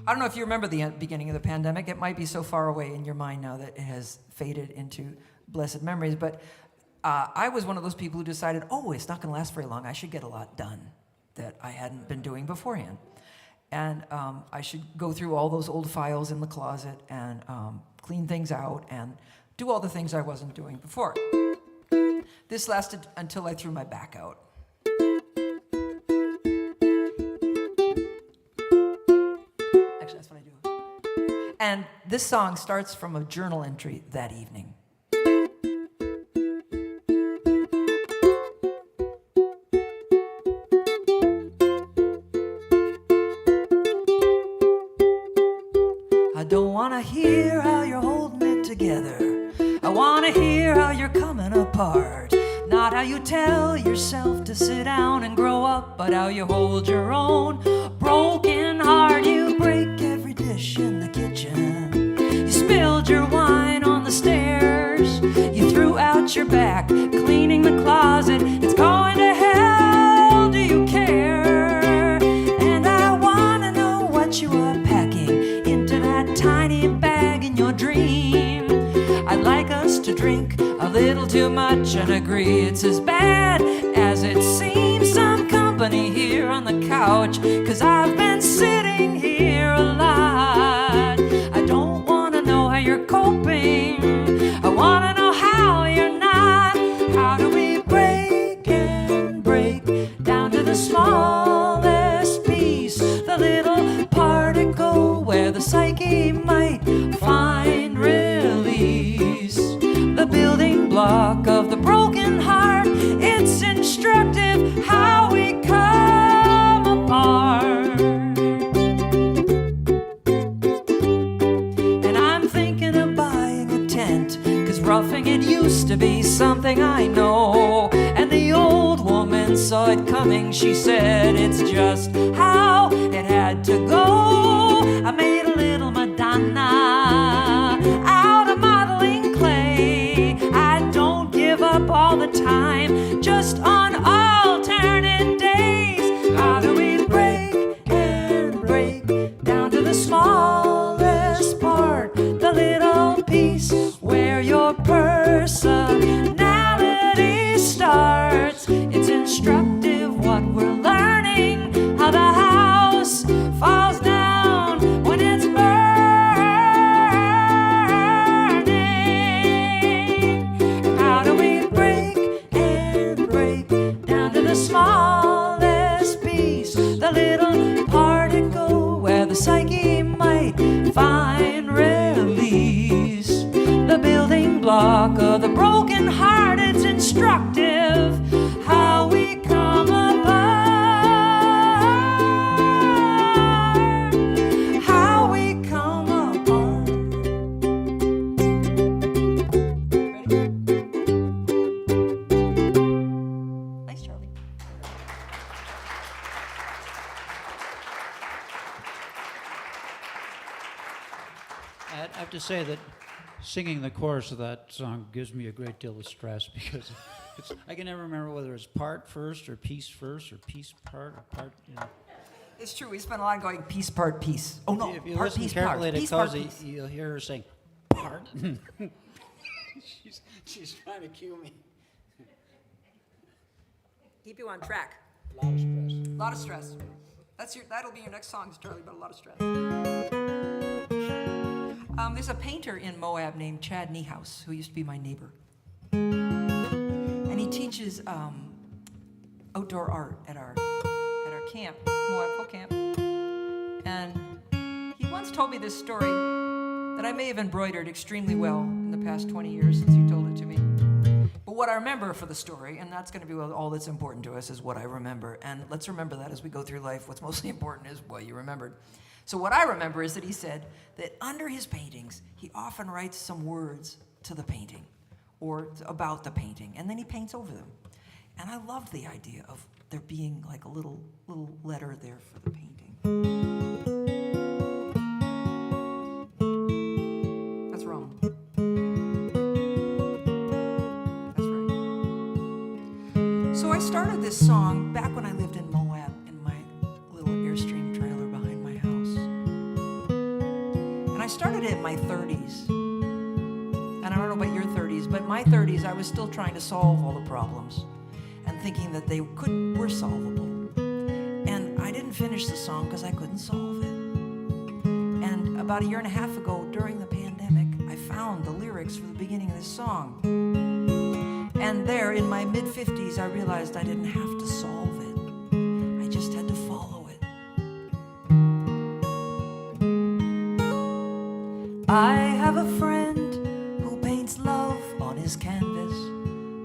don't know if you remember the beginning of the pandemic. It might be so far away in your mind now that it has faded into blessed memories, but I was one of those people who decided, it's not going to last very long. I should get a lot done that I hadn't been doing beforehand. And I should go through all those old files in the closet and clean things out and do all the things I wasn't doing before. This lasted until I threw my back out. Actually, that's what I do. And this song starts from a journal entry that evening. I don't want to hear how you're holding it together. I want to hear how you're coming apart. Not how you tell yourself to sit down and grow up, but how you hold your own broken heart. You break every dish in the kitchen. You spilled your wine on the stairs. You threw out your back, cleaning the closet. It's going to hell, do you care? And I want to know what you are packing into that tiny bag in your dream. I'd like us to drink a little too much and agree it's as bad as it seems. Some company here on the couch, 'cause I've been sitting here a lot. I don't want to know how you're coping. I want to know how you're not. How do we break and break down to the smallest piece, the little particle where the psyche might find release? The building block of the broken heart, it's instructive how we come apart. coming. She said it's just how it had to go. I made a little Madonna out of modeling clay. I don't give up all the time, just on alternate days. How do we break and break down to the smallest part, the little piece where your personality starts? It's instructive what we're learning, how the house falls down when it's burning. How do we break and break down to the smallest piece, the little particle where the psyche might find release? The building block of the broken heart, it's instructive how we come apart, how we come apart. Ready? Thanks, Charlie. I have to say that singing the chorus of that song gives me a great deal of stress because I can never remember whether it's part first or piece part or part. You know. It's true. We spent a lot going piece, part, piece. Oh no, If you part, listen piece, carefully part. to Piece, part, Cozy, piece. you'll hear her saying part. she's trying to cue me. Keep you on track. A lot of stress. A lot of stress. That'll be your next song, Charlie, but a lot of stress. There's a painter in Moab named Chad Niehaus who used to be my neighbor. And he teaches outdoor art at our camp, Moab Folk Camp. And he once told me this story that I may have embroidered extremely well in the past 20 years since he told it to me. But what I remember for the story, and that's going to be all that's important to us, is what I remember. And let's remember that as we go through life, what's mostly important is what you remembered. So what I remember is that he said that under his paintings, he often writes some words to the painting or about the painting, and then he paints over them. And I loved the idea of there being like a little letter there for the painting. That's wrong. That's right. So I started this song back when I lived in Moab in my little Airstream trailer behind my house. And I started it in my 30s. And I don't know about your 30s, but my 30s, I was still trying to solve all the problems and thinking that they were solvable. And I didn't finish the song because I couldn't solve it. And about a year and a half ago, during the pandemic, I found the lyrics for the beginning of this song. And there, in my mid-50s, I realized I didn't have to solve it. I just had to follow it. I have a friend who paints love on his canvas,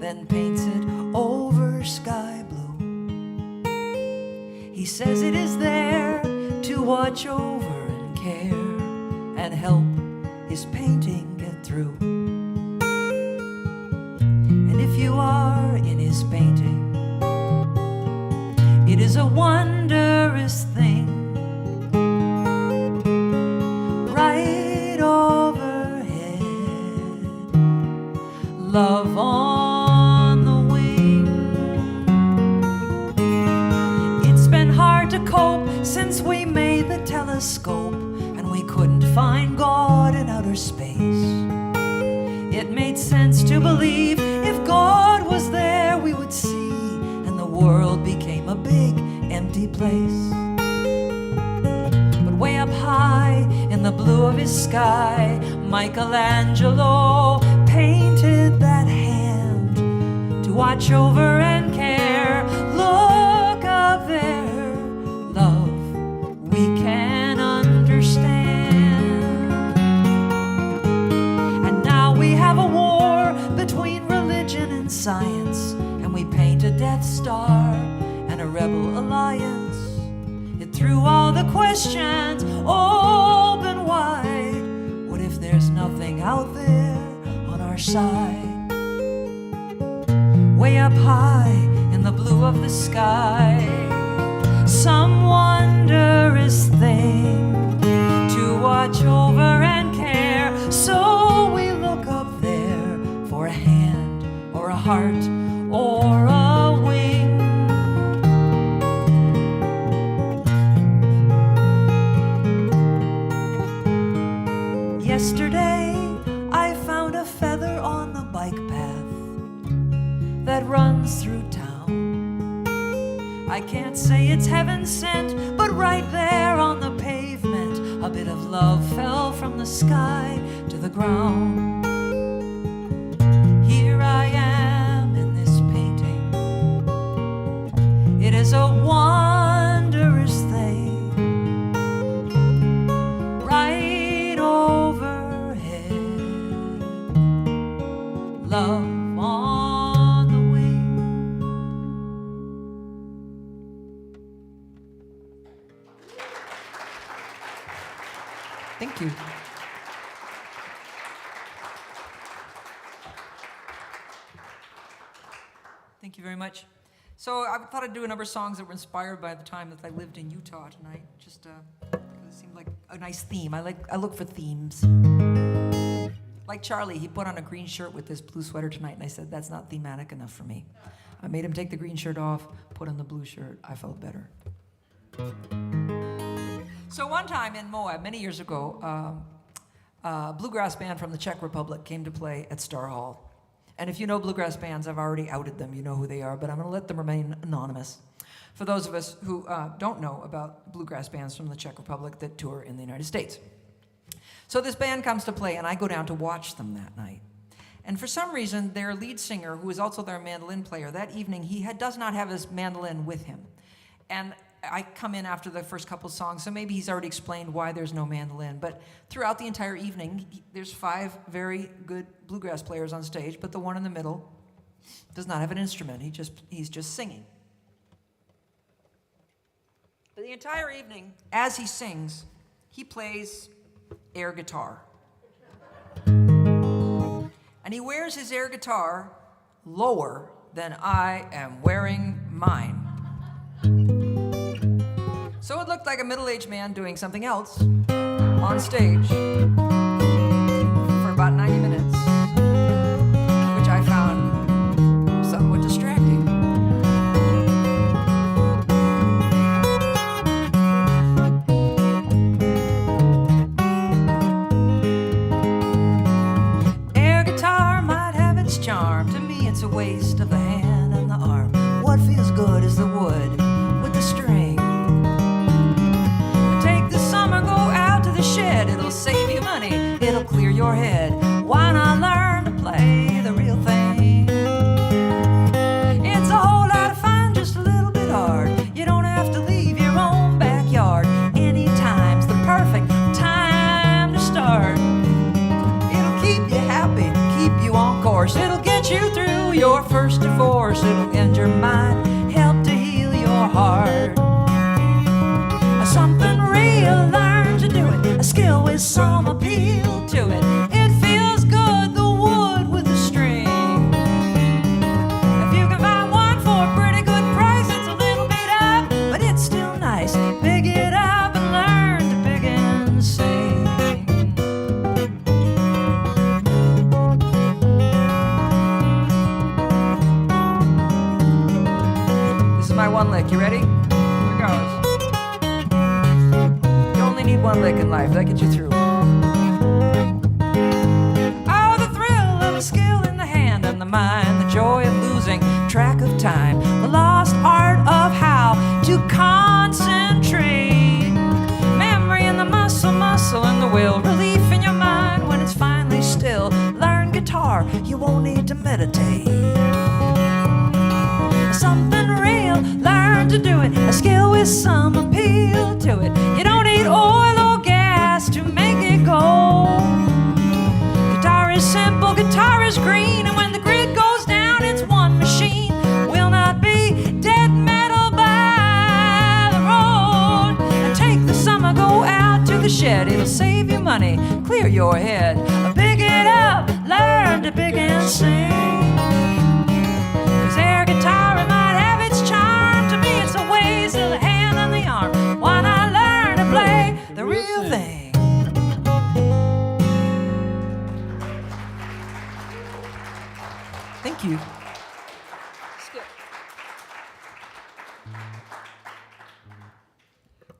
then paints it over sky blue. He says it is there to watch over and care and help his painting get through. And if you are in his painting, it is a wondrous thing. Right overhead, love on the wing. It's been hard to cope since we made the telescope and we couldn't find God in outer space. It made sense to believe if God was there we would see, and the world became a big empty place. But way up high in the blue of his sky, Michelangelo painted that hand to watch over and care. Look up there, love, we can understand. And now we have a war between religion and science, and we paint a Death Star and a rebel alliance. It threw all the questions open wide. What if there's nothing out there on our side? Way up high in the the blue of the sky. Some wondrous thing to watch over and care. So we look up there for a hand or a heart or a wing. Yesterday I found a feather on the bike path that runs through town. I can't say it's heaven sent, but right there on the pavement, a bit of love fell from the sky to the ground. Here I am in this painting. It is a wondrous thing. Right overhead, love on the wing. Thank you. Thank you very much. So I thought I'd do a number of songs that were inspired by the time that I lived in Utah tonight. Just it seemed like a nice theme. I look for themes. Like Charlie, he put on a green shirt with this blue sweater tonight, and I said, that's not thematic enough for me. I made him take the green shirt off, put on the blue shirt. I felt better. So one time in Moab, many years ago, a bluegrass band from the Czech Republic came to play at Star Hall. And if you know bluegrass bands, I've already outed them. You know who they are, but I'm going to let them remain anonymous. For those of us who don't know about bluegrass bands from the Czech Republic that tour in the United States. So this band comes to play, and I go down to watch them that night. And for some reason, their lead singer, who is also their mandolin player, that evening, does not have his mandolin with him. And I come in after the first couple songs, so maybe he's already explained why there's no mandolin. But throughout the entire evening, there's 5 very good bluegrass players on stage, but the one in the middle does not have an instrument. He's just singing. But the entire evening, as he sings, he plays air guitar. And he wears his air guitar lower than I am wearing mine. So it looked like a middle-aged man doing something else on stage for about 90 minutes, which I found somewhat distracting. Air guitar might have its charm. To me, it's a waste of the hand and the arm. What feels good is the wood with the string. It'll save you money, it'll clear your head. Why not learn to play the real thing? It's a whole lot of fun, just a little bit hard. You don't have to leave your own backyard. Anytime's the perfect time to start. It'll keep you happy, keep you on course. It'll get you through your first divorce. It'll end your mind, help to heal your heart. Something real, learn to do it. A skill with some appeal to it. It feels good, the wood with the string. If you can buy one for a pretty good price, it's a little beat up, but it's still nice. Pick it up and learn to pick and sing. This is my one lick. You ready? Here it goes. Need one lick in life, that gets you through. Oh, the thrill of a skill in the hand and the mind, the joy of losing track of time, the lost art of how to concentrate, memory in the muscle in the will, relief in your mind when it's finally still. Learn guitar, you won't need to meditate. Something real, learn to do it. A skill with some appeal to it. You don't need oil or gas to make it go. Guitar is simple, guitar is green, and when the grid goes down, it's one machine. Will not be dead metal by the road. And take the summer, go out to the shed. It'll save you money, clear your head. Pick it up, learn to pick and sing. 'Cause air guitar, it might have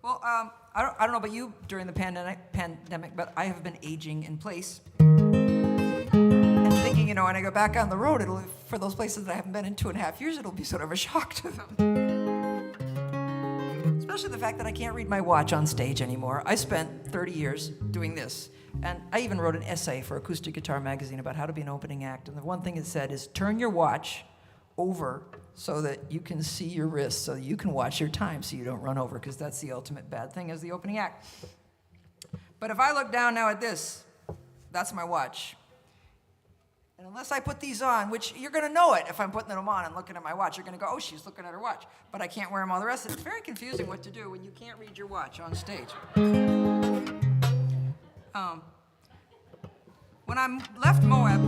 Well, I don't know about you during the pandemic, but I have been aging in place. And thinking, you know, when I go back on the road, for those places that I haven't been in 2.5 years, it'll be sort of a shock to them. Especially the fact that I can't read my watch on stage anymore. I spent 30 years doing this. And I even wrote an essay for Acoustic Guitar Magazine about how to be an opening act. And the one thing it said is turn your watch over so that you can see your wrist, so that you can watch your time so you don't run over, because that's the ultimate bad thing as the opening act. But if I look down now at this, that's my watch. And unless I put these on, which you're going to know it if I'm putting them on and looking at my watch, you're going to go, oh, she's looking at her watch. But I can't wear them all the rest of it. It's very confusing what to do when you can't read your watch on stage. When I left Moab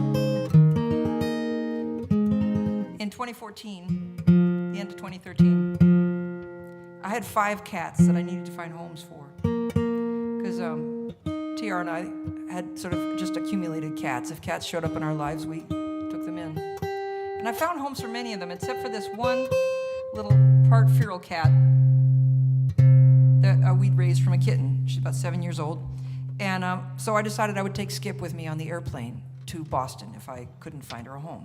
in 2014, the end of 2013, I had 5 cats that I needed to find homes for. Because TR and I had sort of just accumulated cats. If cats showed up in our lives, we took them in. And I found homes for many of them, except for this one little part feral cat that we'd raised from a kitten. She's about 7 years old. And so I decided I would take Skip with me on the airplane to Boston if I couldn't find her a home.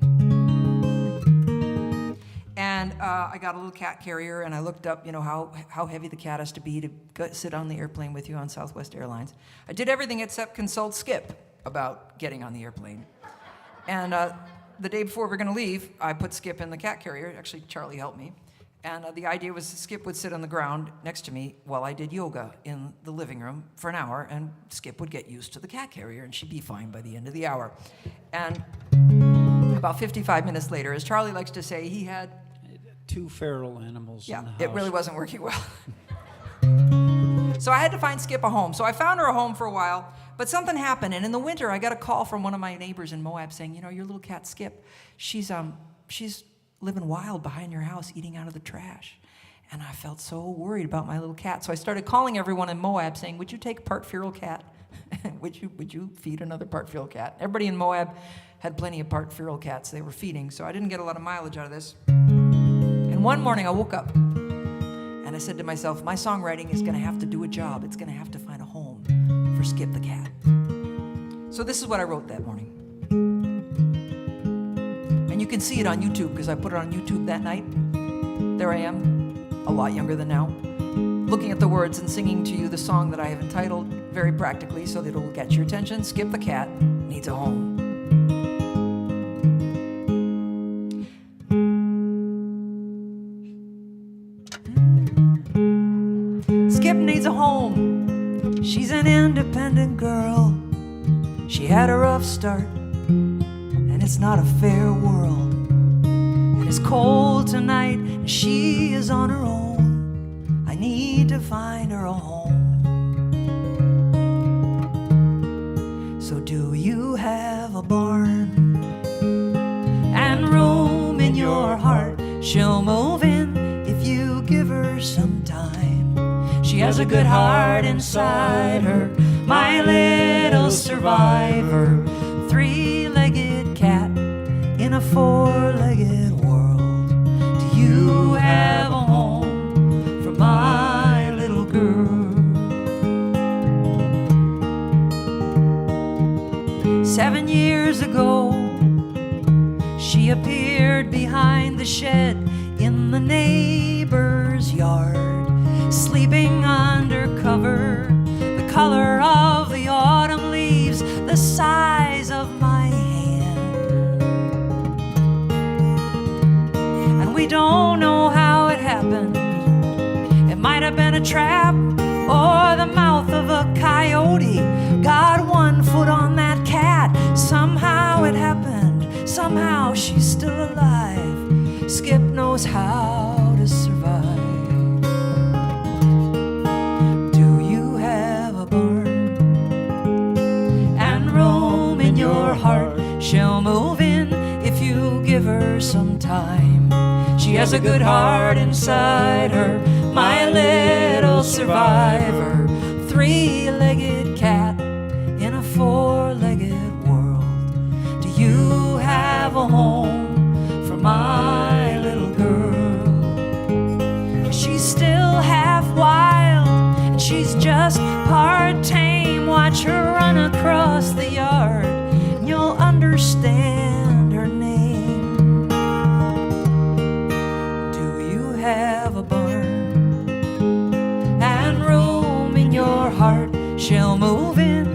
And I got a little cat carrier, and I looked up, you know, how heavy the cat has to be to sit on the airplane with you on Southwest Airlines. I did everything except consult Skip about getting on the airplane. And the day before we were going to leave, I put Skip in the cat carrier. Actually, Charlie helped me. And the idea was Skip would sit on the ground next to me while I did yoga in the living room for an hour, and Skip would get used to the cat carrier, and she'd be fine by the end of the hour. And about 55 minutes later, as Charlie likes to say, he had 2 feral animals in the house. it really wasn't working well. So I had to find Skip a home. So I found her a home for a while, but something happened, and in the winter, I got a call from one of my neighbors in Moab saying, you know, your little cat Skip, she's living wild behind your house, eating out of the trash. And I felt so worried about my little cat. So I started calling everyone in Moab saying, would you take a part feral cat? would you feed another part feral cat? Everybody in Moab had plenty of part feral cats they were feeding, so I didn't get a lot of mileage out of this. And one morning I woke up and I said to myself, my songwriting is gonna have to do a job. It's gonna have to find a home for Skip the cat. So this is what I wrote that morning. And you can see it on YouTube because I put it on YouTube that night. There I am, a lot younger than now, looking at the words and singing to you the song that I have entitled very practically so that it will get your attention. Skip the cat needs a home. Skip needs a home. She's an independent girl. She had a rough start, and it's not a fair world. And it's cold tonight, and she is on her own. I need to find her a home. So do you have a barn and room in your heart? She'll move in if you give her some time. She has a good heart inside her, my little survivor. 3-legged cat in a 4-legged world. Do you have a home for my little girl? 7 years ago, she appeared behind the shed in the neighbor's yard, sleeping under cover, the color of the autumn leaves, the size of my hand. And we don't know how it happened. It might have been a trap or the mouth of a coyote got one foot on that cat. Somehow it happened. Somehow she's still alive. Skip knows how to survive. Do you have a barn and room in your heart? She'll move in if you give her some time. She has a good heart inside her, my little survivor. 3-legged cat in a 4-legged world. Do you have a home for my little girl? still half wild, and she's just part tame. Watch her run across the yard, and you'll understand her name. Do you have a barn and room in your heart? She'll move in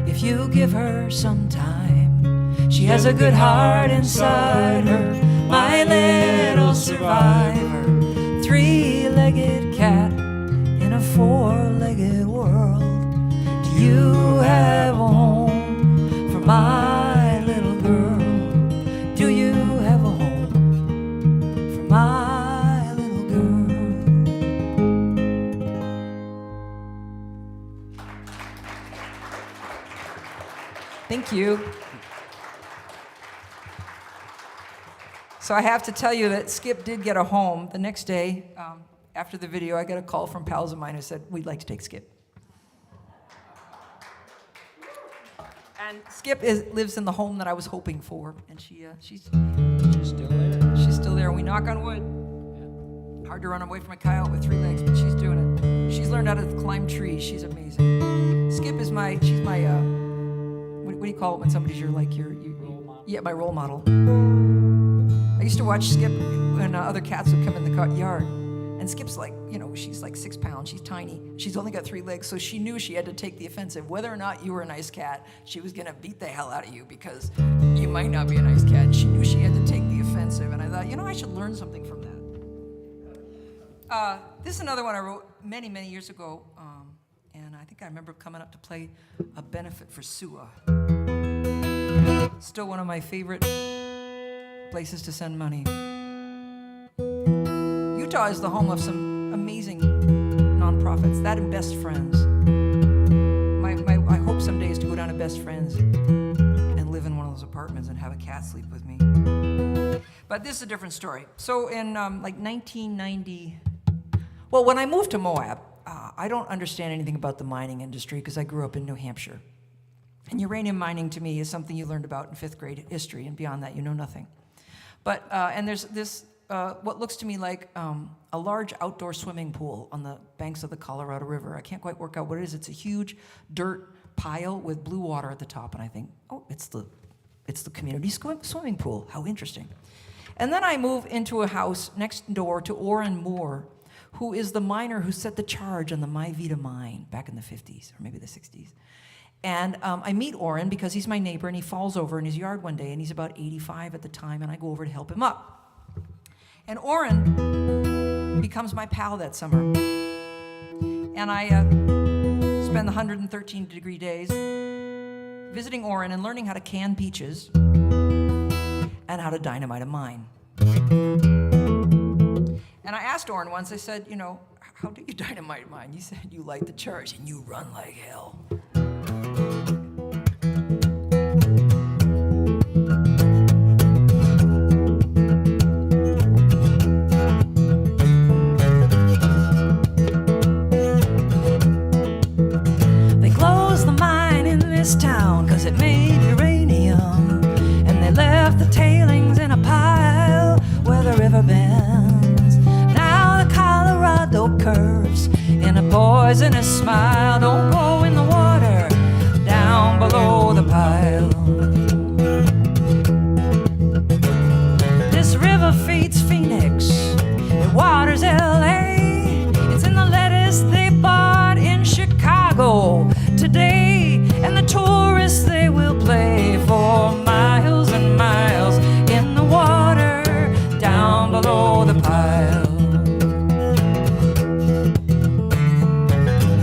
if you give her some time. She has a good heart inside her, my little survivor. Three-legged cat in a four-legged world. Do you have a home for my little girl? Do you have a home for my little girl? Thank you. So I have to tell you that Skip did get a home. The next day, after the video, I got a call from pals of mine who said, we'd like to take Skip. And Skip lives in the home that I was hoping for, and she's Still there. she's still there. We knock on wood. Hard to run away from a coyote with 3 legs, but she's doing it. She's learned how to climb trees. She's amazing. Skip is my what do you call it when somebody's your Role model. yeah, my role model. I used to watch Skip when other cats would come in the yard. And Skip's like, she's like 6 pounds. She's tiny. She's only got 3 legs. So she knew she had to take the offensive. Whether or not you were a nice cat, she was going to beat the hell out of you because you might not be a nice cat. And she knew she had to take the offensive. And I thought, I should learn something from that. This is another one I wrote many, many years ago. And I think I remember coming up to play a benefit for SUA. Still one of my favorite places to send money. Utah is the home of some amazing nonprofits, that and Best Friends. I hope someday is to go down to Best Friends and live in one of those apartments and have a cat sleep with me. But this is a different story. So in 1990, when I moved to Moab, I don't understand anything about the mining industry because I grew up in New Hampshire. And uranium mining to me is something you learned about in 5th grade history, and beyond that you know nothing. But, and there's this, what looks to me like a large outdoor swimming pool on the banks of the Colorado River. I can't quite work out what it is. It's a huge dirt pile with blue water at the top, and I think, it's the community swimming pool. How interesting. And then I move into a house next door to Orrin Moore, who is the miner who set the charge on the Myvita mine back in the 50s, or maybe the 60s. And I meet Orrin because he's my neighbor, and he falls over in his yard one day, and he's about 85 at the time, and I go over to help him up. And Orrin becomes my pal that summer. And I spend the 113-degree days visiting Orrin and learning how to can peaches and how to dynamite a mine. And I asked Orrin once, I said, how do you dynamite a mine? You said you light the charge and you run like hell. This town, 'cause it made uranium, and they left the tailings in a pile where the river bends. Now the Colorado curves in a poisonous smile. Don't go in the water down below the pile. This river feeds Phoenix, it waters LA. It's in the lettuce they bought in Chicago today. And the tourists, they will play for miles and miles in the water down below the pile.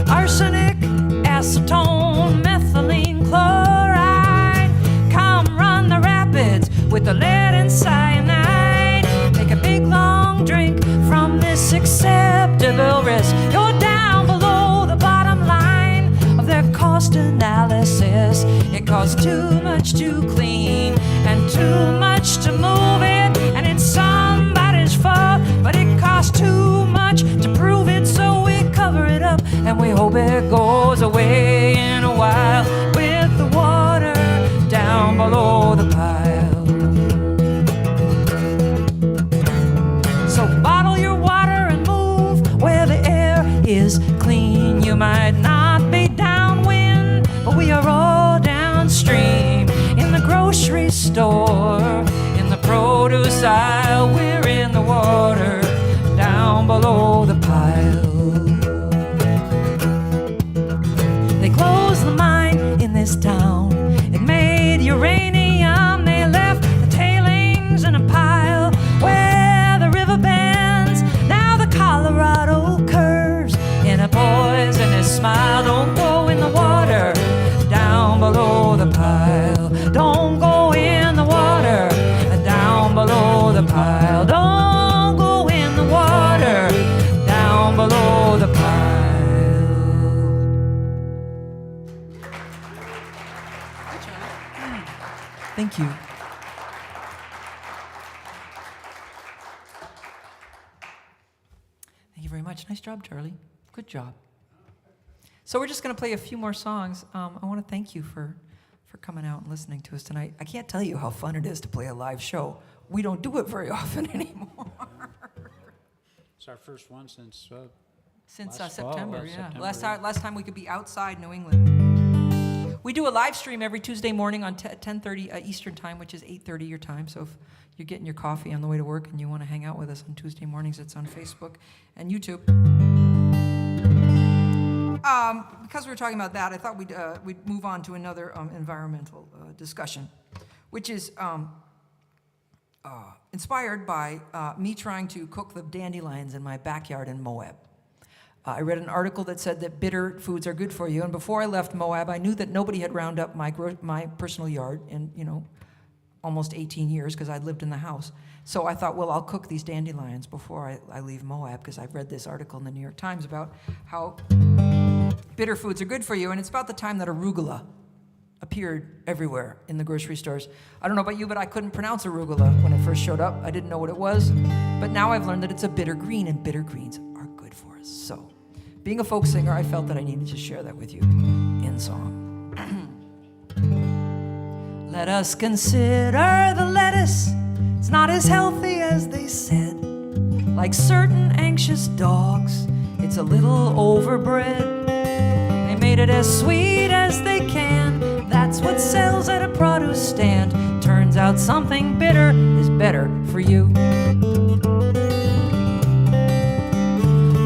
Arsenic, acetone, methylene chloride. Come run the rapids with the lead and cyanide. Take a big long drink from this acceptable risk. You're down below the bottom line of their cost analysis. It costs too much to clean and too much to move it, and it's somebody's fault, but it costs too much to prove it, so we cover it up and we hope it goes away in a while with the water down below the pile. So bottle your water and move where is clean. You might not be downwind, but we are all downstream. In the grocery store, in the produce aisle, we're in the water, down below the pile. They closed the mine in this town. It made uranium. They left the tailings in a pile where the river bends. Now the Colorado curves in a poisonous smile. Don't go in the water, down below the pile. Don't go in the water, down below the pile. Don't go in the water, down below the pile. Thank you. Thank you very much. Nice job, Charlie. Good job. So we're just going to play a few more songs. I want to thank you for coming out and listening to us tonight. I can't tell you how fun it is to play a live show. We don't do it very often anymore. It's our first one since Since Last fall, September, yeah. September, Last time we could be outside New England. We do a live stream every Tuesday morning on 10:30 Eastern time, which is 8:30 your time. So if you're getting your coffee on the way to work and you want to hang out with us on Tuesday mornings, it's on Facebook and YouTube. Because we were talking about that, I thought we'd move on to another environmental discussion, which is inspired by me trying to cook the dandelions in my backyard in Moab. I read an article that said that bitter foods are good for you, and before I left Moab, I knew that nobody had round up my personal yard in almost 18 years because I'd lived in the house. So I thought, well, I'll cook these dandelions before I leave Moab because I've read this article in the New York Times about how bitter foods are good for you, and it's about the time that arugula appeared everywhere in the grocery stores. I don't know about you, but I couldn't pronounce arugula when it first showed up. I didn't know what it was, but now I've learned that it's a bitter green, and bitter greens are good for us. So, being a folk singer, I felt that I needed to share that with you in song. Let us consider the lettuce. It's not as healthy as they said. Like certain anxious dogs, it's a little overbred. They made it as sweet as they can. That's what sells at a produce stand. Turns out something bitter is better for you.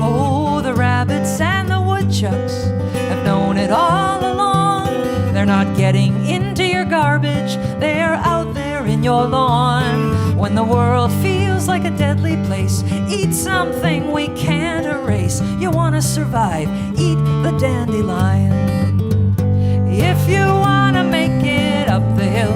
Oh, the rabbits and the woodchucks have known it all along. They're not getting into your garbage, they're out there in your lawn. When the world feels like a deadly place, eat something we can't erase. You wanna survive, eat the dandelion. If you wanna make it up the hill,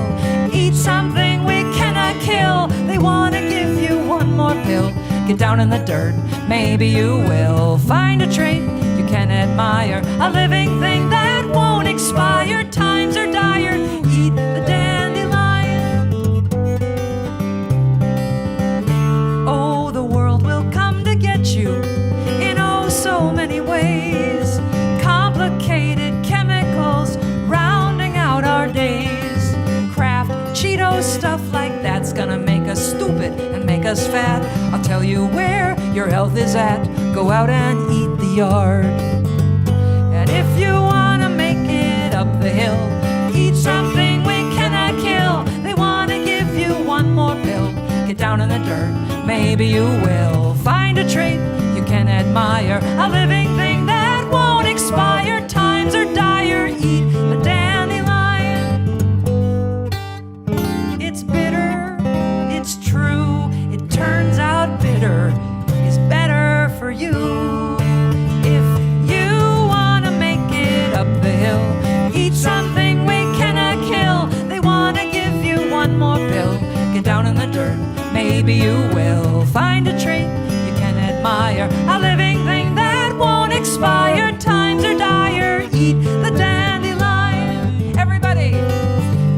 eat something we cannot kill. They wanna give you one more pill. Get down in the dirt, maybe you will find a trait you can admire, a living thing that won't expire. Times are dire, eat the dandelion. Oh, the world will come to get you in oh so many ways. Complicated chemicals rounding out our days. Kraft, Cheetos, stuff like that's gonna make us stupid and make us fat. I'll tell you where your health is at. Go out and eat the yard. And if you wanna make it up the hill, eat something we cannot kill. They wanna give you one more pill. Get down in the dirt, maybe you will find a trait you can admire, a living thing that won't expire. Times are dire, eat the dandelion. It's bitter, it's true, it turns out bitter is better for you. If you wanna make it up the hill, eat something we cannot kill. They wanna give you one more pill. Get down in the dirt, maybe you will find a trait you can admire, a living thing that won't expire. Times are dire, eat the dandelion. Everybody,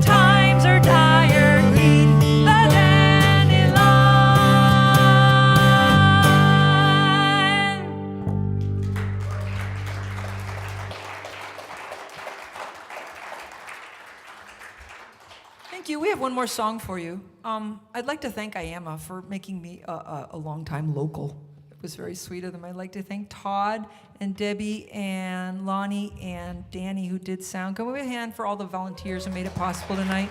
times are dire, eat the dandelion. Thank you. We have one more song for you. I'd like to thank IAMA for making me a longtime local was very sweet of them. I'd like to thank Todd and Debbie and Lonnie and Danny who did sound. Can we give a hand for all the volunteers who made it possible tonight?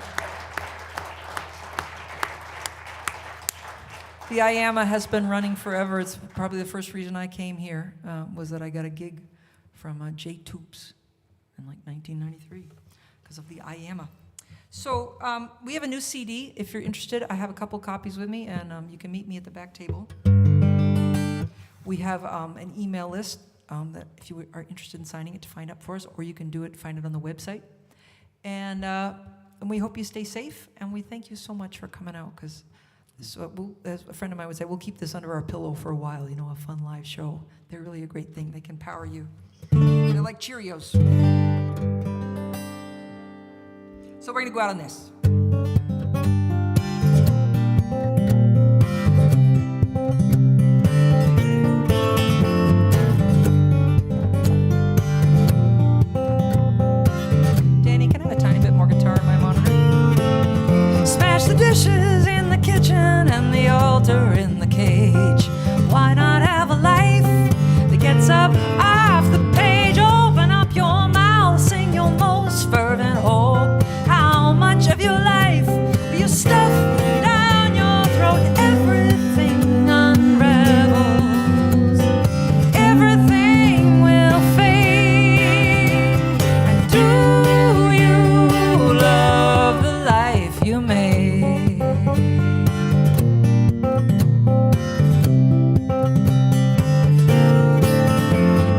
The IAMA has been running forever. It's probably the first reason I came here was that I got a gig from Jay Toops in like 1993 because of the IAMA. So we have a new CD. If you're interested, I have a couple copies with me, and you can meet me at the back table. We have an email list that if you are interested in signing it to find out for us, or you can do it, find it on the website. And we hope you stay safe, and we thank you so much for coming out, because as a friend of mine would say, we'll keep this under our pillow for a while, you know, a fun live show. They're really a great thing. They can power you. They're like Cheerios. So we're going to go out on this. Danny, can I have a tiny bit more guitar in my monitor? Smash the dishes in the kitchen and the altar in the cage. Why not have a life that gets up off the page? Open up your mouth, sing your most fervent hope. How much of your life will you stuff down your throat? Everything unravels, everything will fade. And do you love the life you made?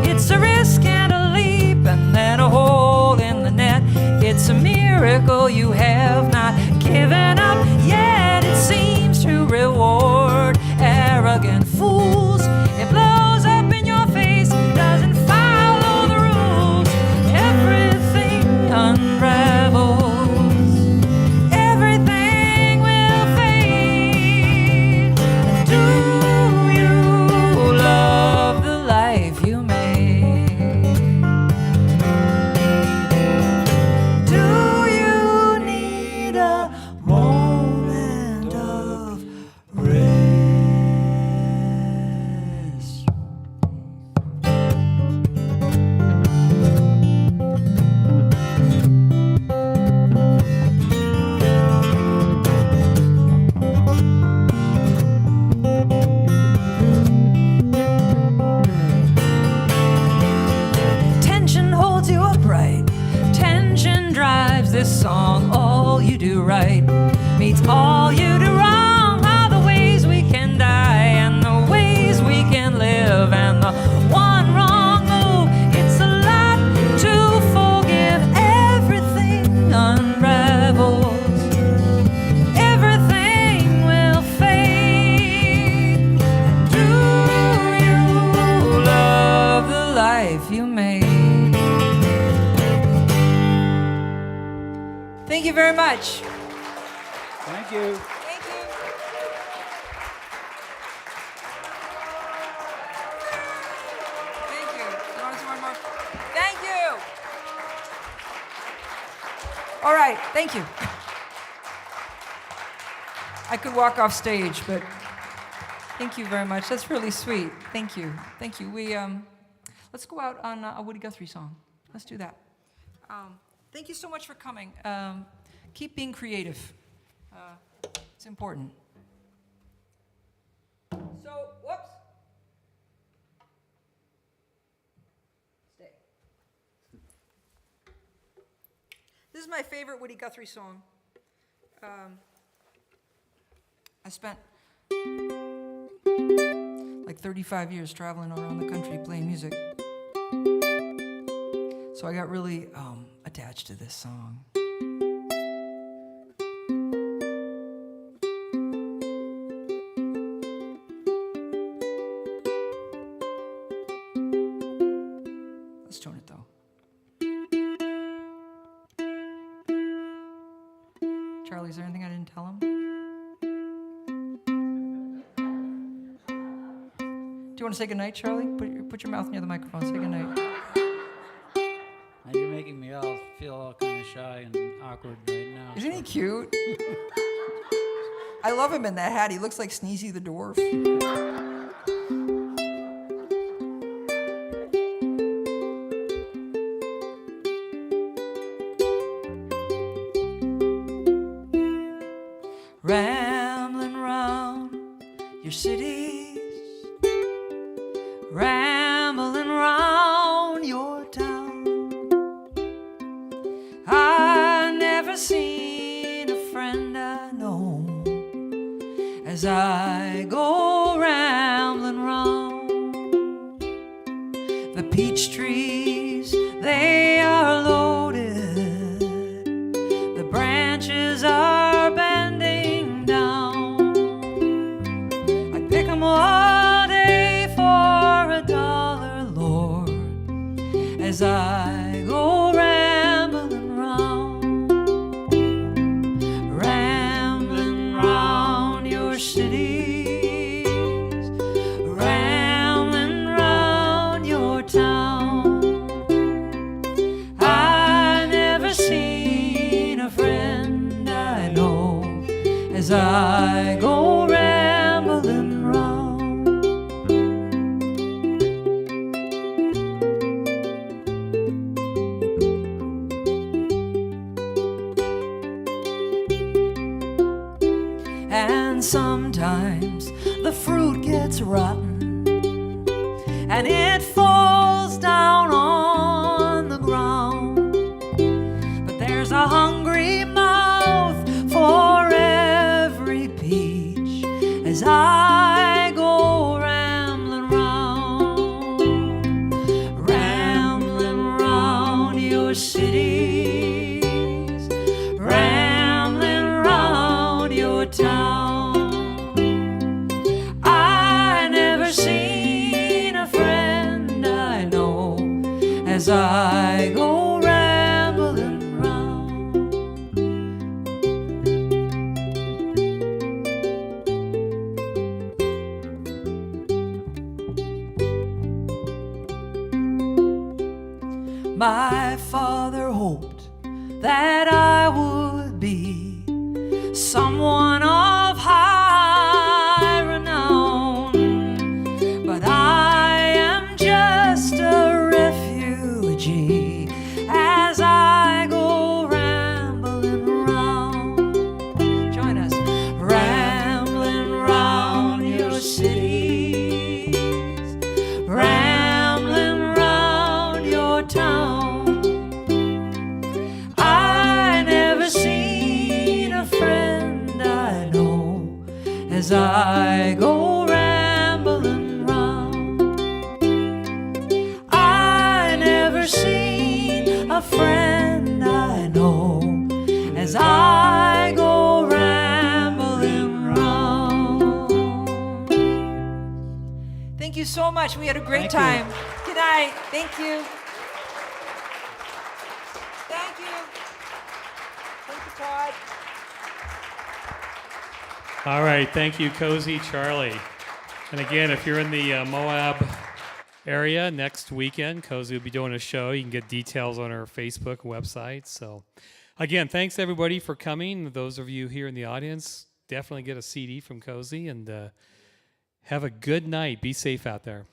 It's a risk and a leap and then a hole in the net. It's a miracle you have not given up yet. It seems to reward arrogant fools. It blows up in your face, doesn't follow the rules. Everything unravels, everything will fade. Do you love the life you made? Do you need a moment of rest? Tension holds you upright. Tension drives this song. All you do right meets all you do wrong. All the ways we can die and the ways we can live, and the one wrong move. It's a lot to forgive. Everything unravels, everything will fade. Do you love the life you made? Thank you very much. Thank you. Thank you. Thank you. You want to see one more? Thank you. All right. Thank you. I could walk off stage, but thank you very much. That's really sweet. Thank you. Thank you. We let's go out on a Woody Guthrie song. Let's do that. Thank you so much for coming. Keep being creative. It's important. So, whoops. Stay. This is my favorite Woody Guthrie song. I spent like 35 years traveling around the country playing music. So I got really attached to this song. Let's tone it though. Charlie, is there anything I didn't tell him? Do you want to say goodnight, Charlie? Put your mouth near the microphone. Say goodnight. Now you're making me all feel all kind of shy and awkward right now. Isn't he cute? I love him in that hat. He looks like Sneezy the Dwarf. rambling round your cities, rambling round your town. I never seen a friend I know as I go rambling round. The peach trees, they are loaded, the branches are bending down. I pick 'em all day for $1, Lord, as I go rambling round, rambling round your cities, rambling round your town. I never seen a friend I know as I go rambling round. And sometimes the fruit gets rotten and it falls down on the ground. But there's a hungry mouth for every peach as I go rambling round, rambling round your cities, rambling round your town. I never seen a friend I know as I go rambling round. My father hoped that I would be someone of high renown, but I am just a refugee as I go rambling round. Join us, rambling round your cities, rambling round your town. I never seen a friend I know as I go rambling round. I never seen a friend I know as I go rambling round. Thank you so much. We had a great Thank you. time. Good night. Thank you. Thank you. Thank you, Todd. All right, thank you, Cozy Charlie. And again, if you're in the Moab area next weekend, Cozy will be doing a show. You can get details on our Facebook website. So, again, thanks everybody for coming. Those of you here in the audience, definitely get a CD from Cozy and have a good night. Be safe out there.